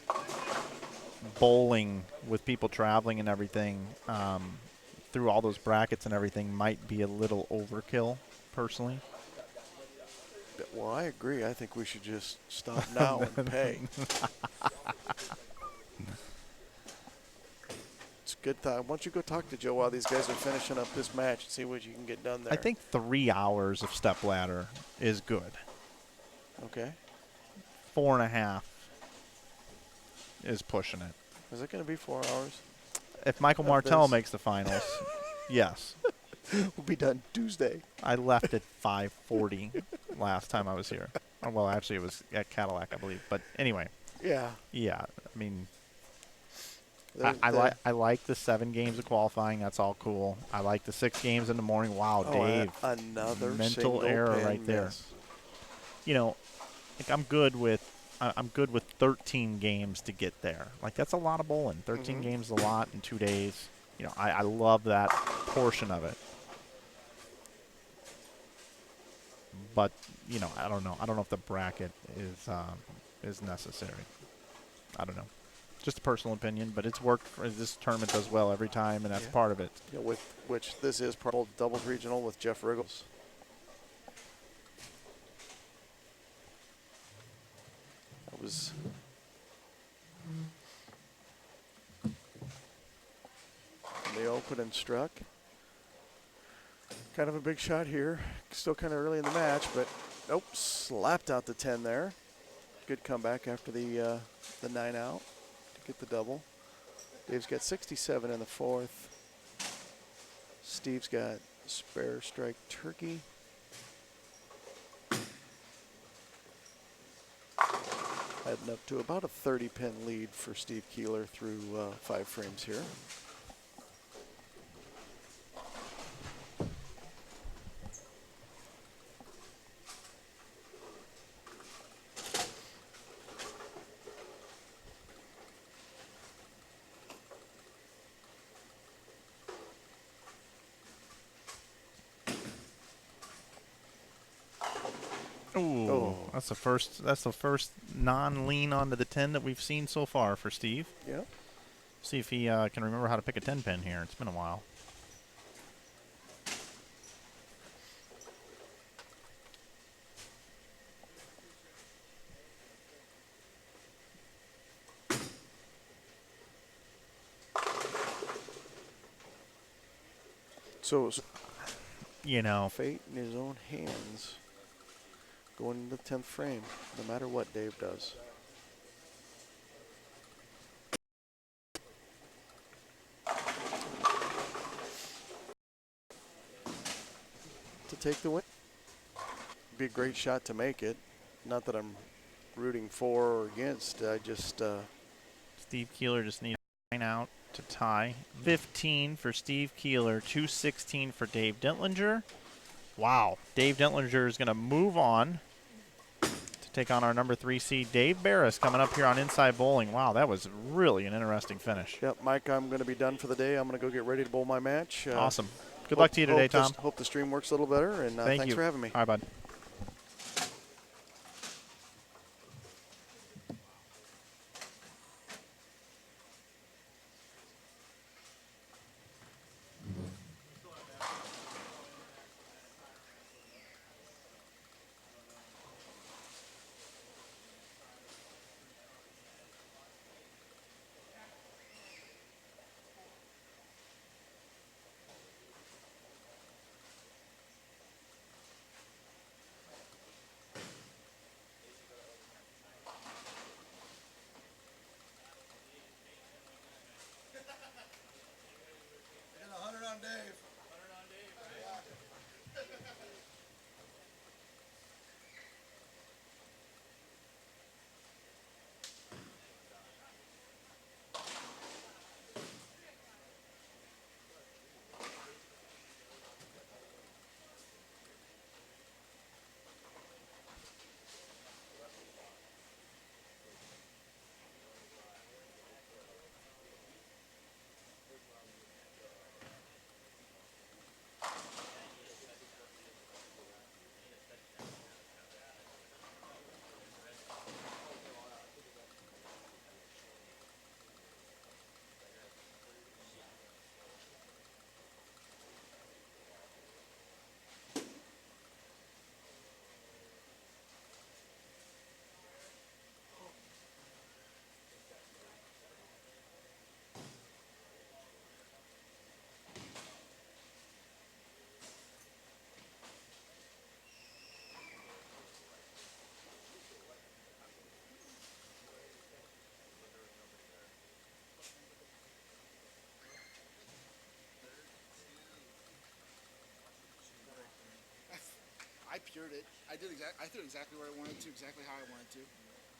bowling with people traveling and everything through all those brackets and everything might be a little overkill, personally. Well, I agree. I think we should just stop now and pay. It's a good time. Why don't you go talk to Joe while these guys are finishing up this match and see what you can get done there. I think 3 hours of stepladder is good. Okay. 4.5 is pushing it. Is it going to be 4 hours? If Michael Martell makes the finals, yes. We'll be done Tuesday. I left at 5:40 last time I was here. Well, actually, it was at Cadillac, I believe. But anyway. Yeah. Yeah, I mean, I I like the 7 games of qualifying. That's all cool. I like the 6 games in the morning. Wow, Dave. Another mental error right there. You know, like I'm good with 13 games to get there. Like that's a lot of bowling. 13 games is a lot in 2 days. You know, I love that portion of it. But you know, I don't know. I don't know if the bracket is necessary. I don't know. Just a personal opinion, but it's worked. This tournament does well every time, and that's part of it. Yeah, with which this is part of doubles regional with Jeff Riggles. That was the open and struck. Kind of a big shot here. Still kind of early in the match, but nope, slapped out the 10 there. Good comeback after the 9 out to get the double. Dave's got 67 in the 4th. Steve's got spare strike turkey. Heading up to about a 30-pin lead for Steve Keeler through 5 frames here. That's the first non-lean onto the 10 that we've seen so far for Steve. Yeah. See if he can remember how to pick a 10 pin here. It's been a while. So, you know, fate in his own hands. Going into the 10th frame, no matter what Dave does. To take the win. Be a great shot to make it. Not that I'm rooting for or against. I just... Steve Keeler just needs 9 out to tie. 15 for Steve Keeler, 216 for Dave Dentlinger. Wow. Dave Dentlinger is going to move on to take on our number 3 seed, Dave Barris, coming up here on Inside Bowling. Wow, that was really an interesting finish. Yep, Mike, I'm going to be done for the day. I'm going to go get ready to bowl my match. Awesome. Good luck to you today, Tom. Hope the stream works a little better, and thanks for having me. All right, bud. pured it. I threw it exactly where I wanted to, exactly how I wanted to.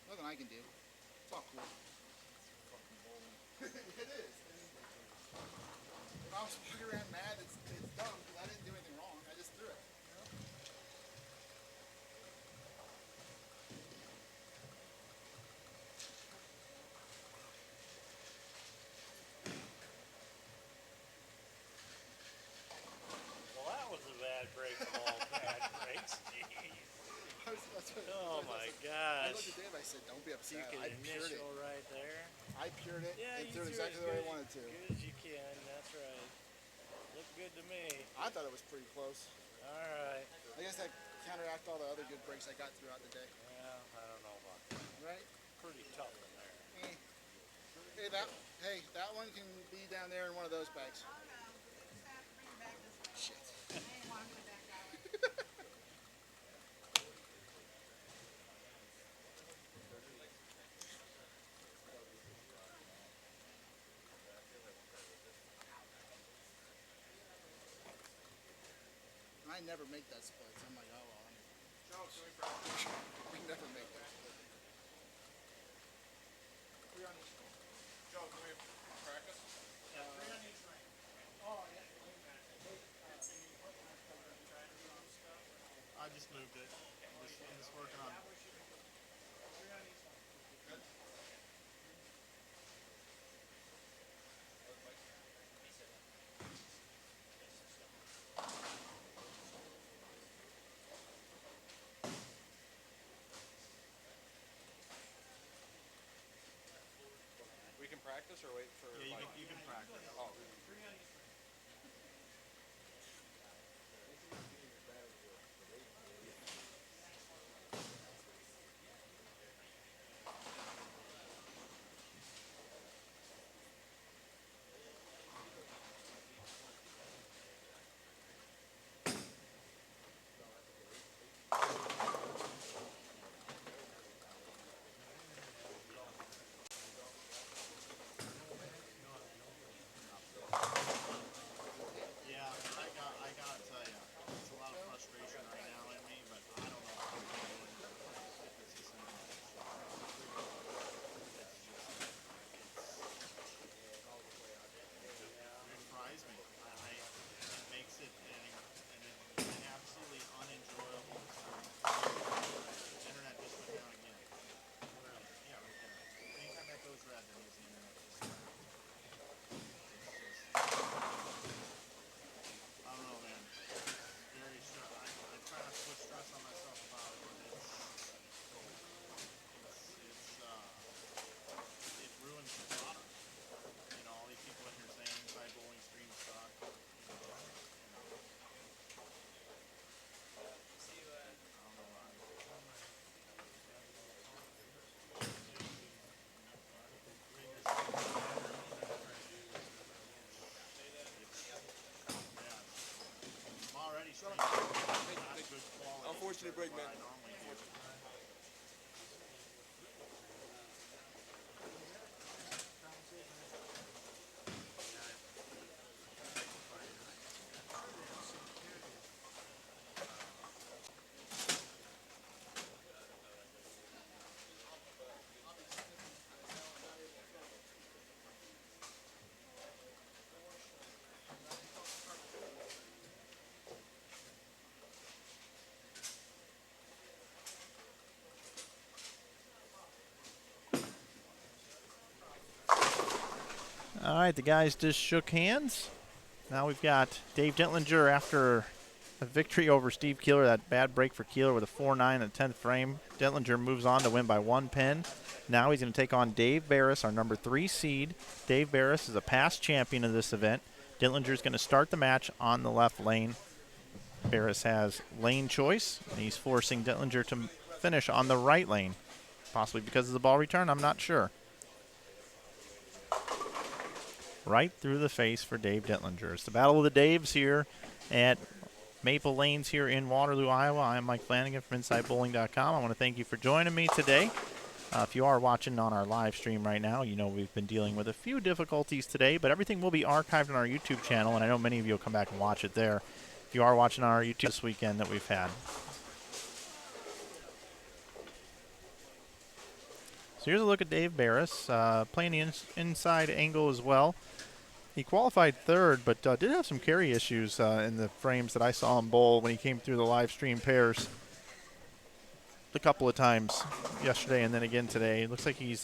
Nothing I can do. It's all cool. It is. If I was walking around mad, it's dumb because I didn't do anything wrong. I just threw it. You know? Well, that was a bad break of all bad breaks. Jeez. Oh my I gosh. looked at Dave. I said, "Don't be You upset. can I pured it. initial right there. I pured it Yeah, and you threw it threw exactly the way I wanted to." Good as you can. That's right. Looked good to me. I thought it was pretty close. All right. I guess that counteracted all the other good breaks I got throughout the day. Well, I don't know about that. Right? Pretty tough in there. Hey, that one can be down there in one of those bags. Shit. I never make that split. So I'm like, oh well. We never make that split. Joe, can we practice? I just moved it. I'm just working on. We can practice or wait for Yeah, Mike? you can practice. Oh. Yeah, I gotta tell you, it's a lot of frustration right now in me, but I don't know how to do it. It's just an it fries me. It makes it an absolutely unenjoyable experience. The internet just went down again. Yeah, right there. Anytime that goes red, that means the internet just I don't know, man. Very stress. I try not to put stress on myself about it, but it ruins the product. You know, all these people in here saying inside bowling stream suck. I don't know why. I'm already streaming. Not good quality. Unfortunate break, man. I normally do. All right, the guys just shook hands. Now we've got Dave Dentlinger after a victory over Steve Keeler. That bad break for Keeler with a 4-9 in the 10th frame. Dentlinger moves on to win by 1 pin. Now he's going to take on Dave Barris, our number 3 seed. Dave Barris is a past champion of this event. Dentlinger is going to start the match on the left lane. Barris has lane choice, and he's forcing Dentlinger to finish on the right lane. Possibly because of the ball return, I'm not sure. Right through the face for Dave Dentlinger. It's the Battle of the Daves here at Maple Lanes here in Waterloo, Iowa. I'm Mike Flanagan from InsideBowling.com. I want to thank you for joining me today. If you are watching on our live stream right now, you know we've been dealing with a few difficulties today, but everything will be archived on our YouTube channel, and I know many of you will come back and watch it there if you are watching on our YouTube this weekend that we've had. So here's a look at Dave Barris, playing the inside angle as well. He qualified third, but did have some carry issues in the frames that I saw him bowl when he came through the live stream pairs a couple of times yesterday and then again today. It looks like he's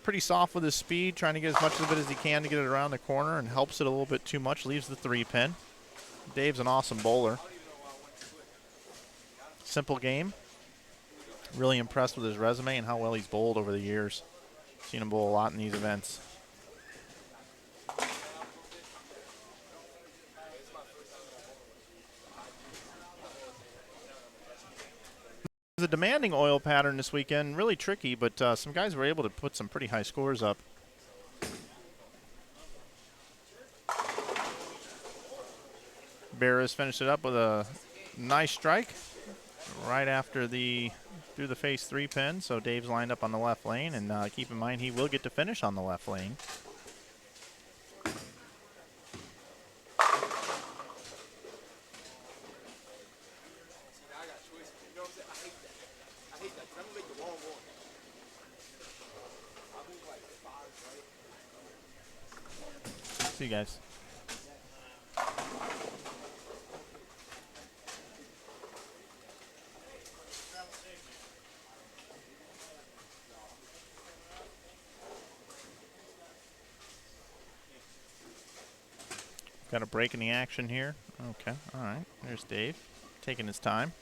pretty soft with his speed, trying to get as much of it as he can to get it around the corner, and helps it a little bit too much, leaves the 3-pin. Dave's an awesome bowler. Simple game. Really impressed with his resume and how well he's bowled over the years. Seen him bowl a lot in these events. It was a demanding oil pattern this weekend, really tricky, but some guys were able to put some pretty high scores up. Barris finished it up with a nice strike right after the through the face 3-pin. So Dave's lined up on the left lane, and keep in mind he will get to finish on the left lane. See you guys. Got a break in the action here. Okay, all right. There's Dave, taking his time.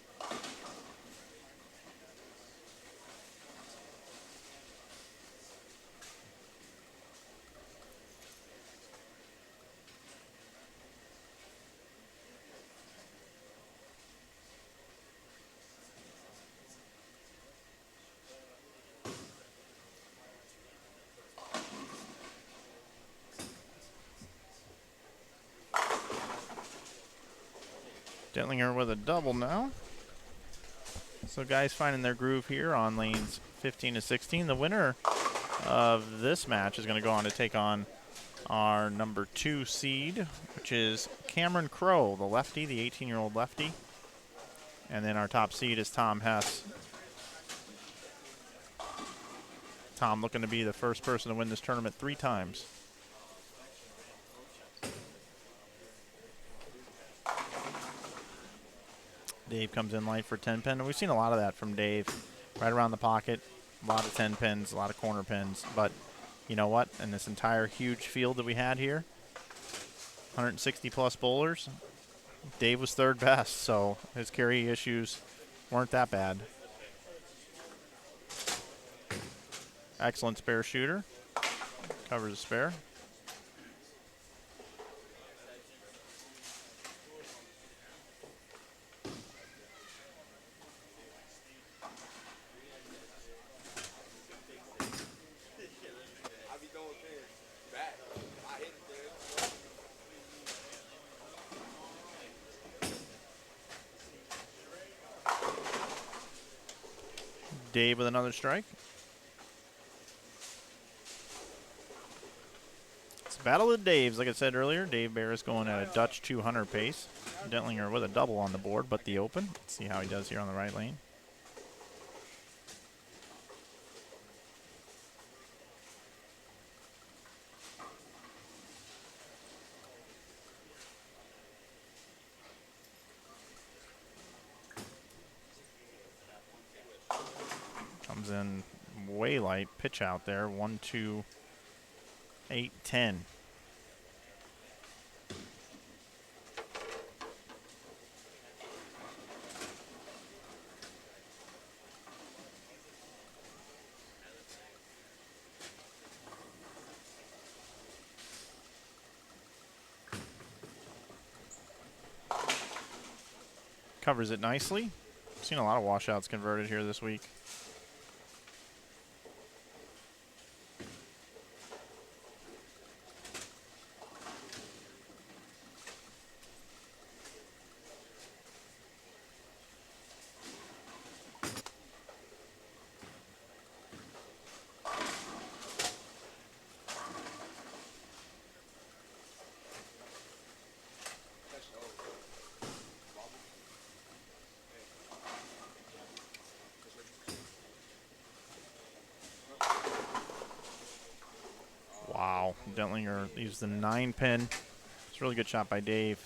Dentlinger with a double now. So guys finding their groove here on lanes 15 to 16. The winner of this match is going to go on to take on our number 2 seed, which is Cameron Crow, the lefty, the 18-year-old lefty. And then our top seed is Tom Hess. Tom looking to be the first person to win this tournament 3 times. Dave comes in light for 10-pin, and we've seen a lot of that from Dave. Right around the pocket, a lot of 10-pins, a lot of corner pins. But you know what? In this entire huge field that we had here, 160-plus bowlers, Dave was third best, so his carry issues weren't that bad. Excellent spare shooter. Covers a spare. Dave with another strike. It's a battle of the Daves, like I said earlier. Dave Barris going at a Dutch 200 pace. Dentlinger with a double on the board, but the open. Let's see how he does here on the right lane. Comes in way light, pitch out there, 1, 2, 8, 10. Covers it nicely. Seen a lot of washouts converted here this week. Dentlinger leaves the 9 pin. It's a really good shot by Dave.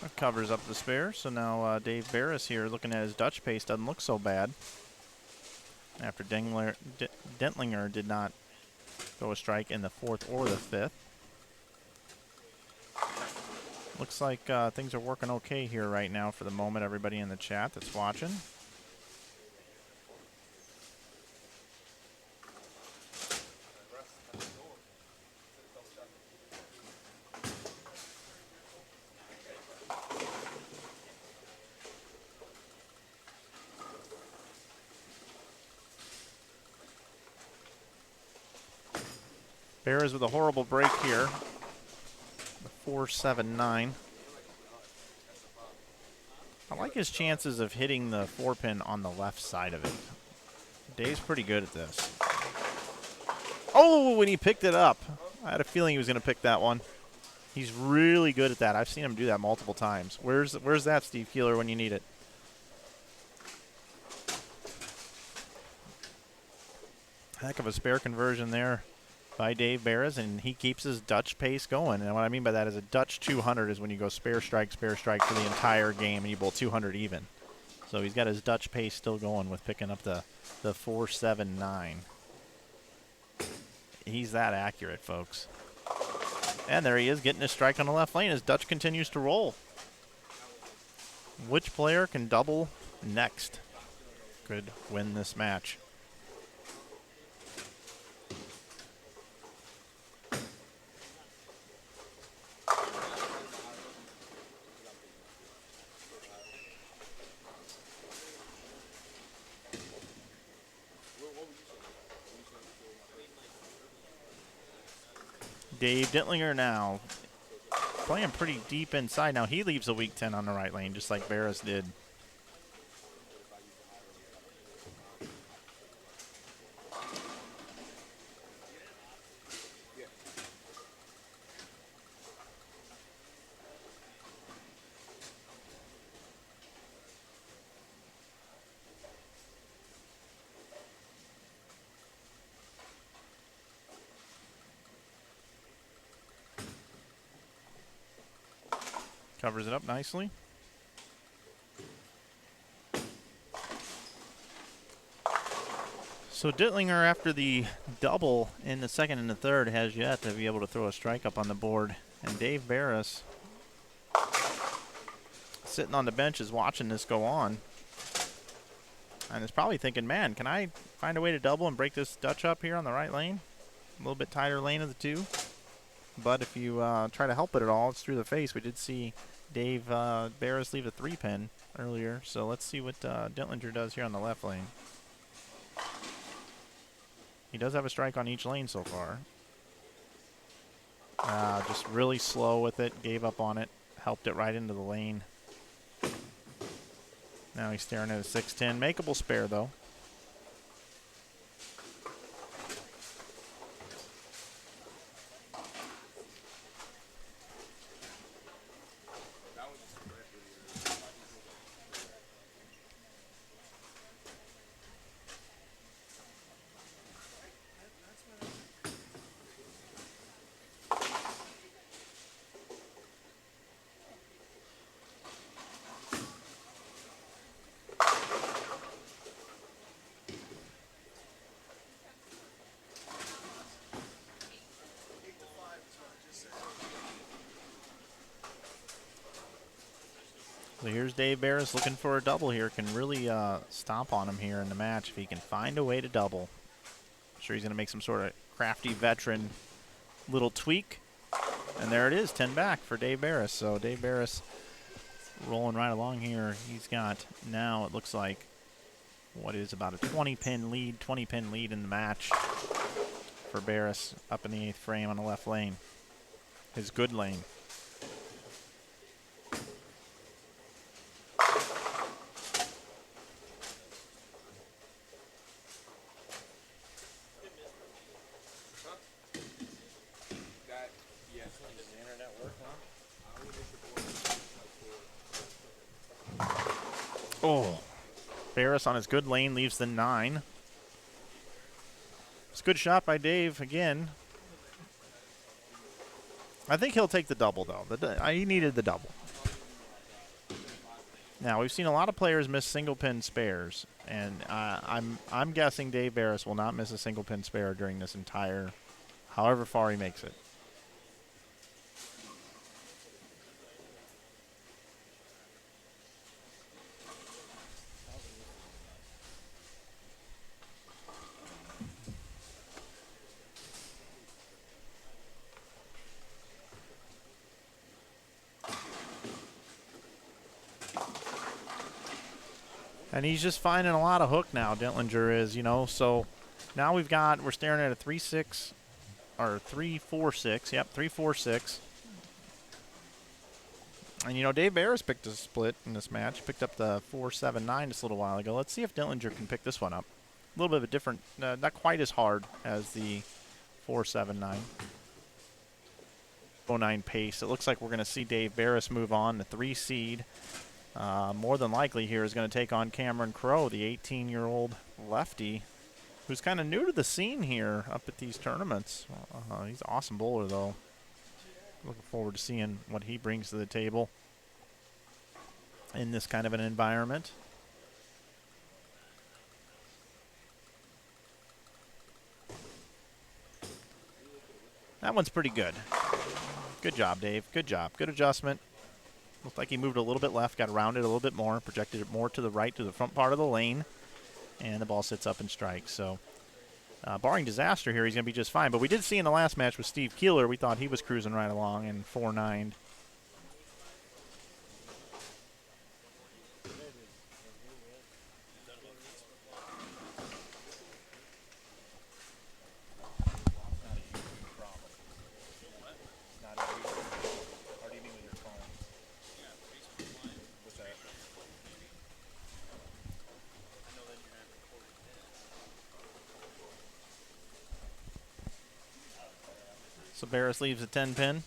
That covers up the spare, so now Dave Barris here looking at his Dutch pace doesn't look so bad. After Dentlinger did not go a strike in the 4th or the 5th. Looks like things are working okay here right now for the moment, everybody in the chat that's watching. Bears with a horrible break here. The 4-7-9. I like his chances of hitting the 4-pin on the left side of it. Dave's pretty good at this. Oh, when he picked it up. I had a feeling he was going to pick that one. He's really good at that. I've seen him do that multiple times. Where's that, Steve Keeler, when you need it? Heck of a spare conversion there by Dave Barris, and he keeps his Dutch pace going. And what I mean by that is a Dutch 200 is when you go spare strike for the entire game and you bowl 200 even. So he's got his Dutch pace still going with picking up the 4-7-9. He's that accurate, folks. And there he is getting his strike on the left lane as Dutch continues to roll. Which player can double next could win this match? Dave Dentlinger now playing pretty deep inside. Now he leaves a weak 10 on the right lane, just like Barris did. Covers it up nicely. So Dittlinger, after the double in the 2nd and the 3rd, has yet to be able to throw a strike up on the board. And Dave Barris, sitting on the bench, is watching this go on. And is probably thinking, man, can I find a way to double and break this Dutch up here on the right lane? A little bit tighter lane of the 2. But if you try to help it at all, it's through the face. We did see Dave Barris leave a 3-pin earlier. So let's see what Dentlinger does here on the left lane. He does have a strike on each lane so far. Just really slow with it. Gave up on it. Helped it right into the lane. Now he's staring at a 6-10. Makeable spare, though. So here's Dave Barris looking for a double here. Can really stomp on him here in the match if he can find a way to double. I'm sure he's going to make some sort of crafty veteran little tweak. And there it is, 10 back for Dave Barris. So Dave Barris rolling right along here. He's got now, it looks like, what is about a 20-pin lead in the match for Barris up in the 8th frame on the left lane. His good lane. Oh, Barris on his good lane leaves the 9. It's a good shot by Dave again. I think he'll take the double, though. He needed the double. Now, we've seen a lot of players miss single pin spares, and I'm guessing Dave Barris will not miss a single pin spare during this entire, however far he makes it. And he's just finding a lot of hook now, Dentlinger is, you know. So now we're staring at a 3-6, or 3-4-6. Yep, 3-4-6. And, you know, Dave Barris picked a split in this match. Picked up the 4-7-9 just a little while ago. Let's see if Dentlinger can pick this one up. A little bit of a different, not quite as hard as the 4-7-9. 0-9 pace. It looks like we're going to see Dave Barris move on, the 3 seed. More than likely here is going to take on Cameron Crowe, the 18-year-old lefty, who's kind of new to the scene here up at these tournaments. He's an awesome bowler, though. Looking forward to seeing what he brings to the table in this kind of an environment. That one's pretty good. Good job, Dave. Good job. Good adjustment. Looked like he moved a little bit left, got around it a little bit more, projected it more to the right, to the front part of the lane, and the ball sits up and strikes. So, barring disaster here, he's going to be just fine. But we did see in the last match with Steve Keeler, we thought he was cruising right along and 4-9. So Barris leaves a 10 pin.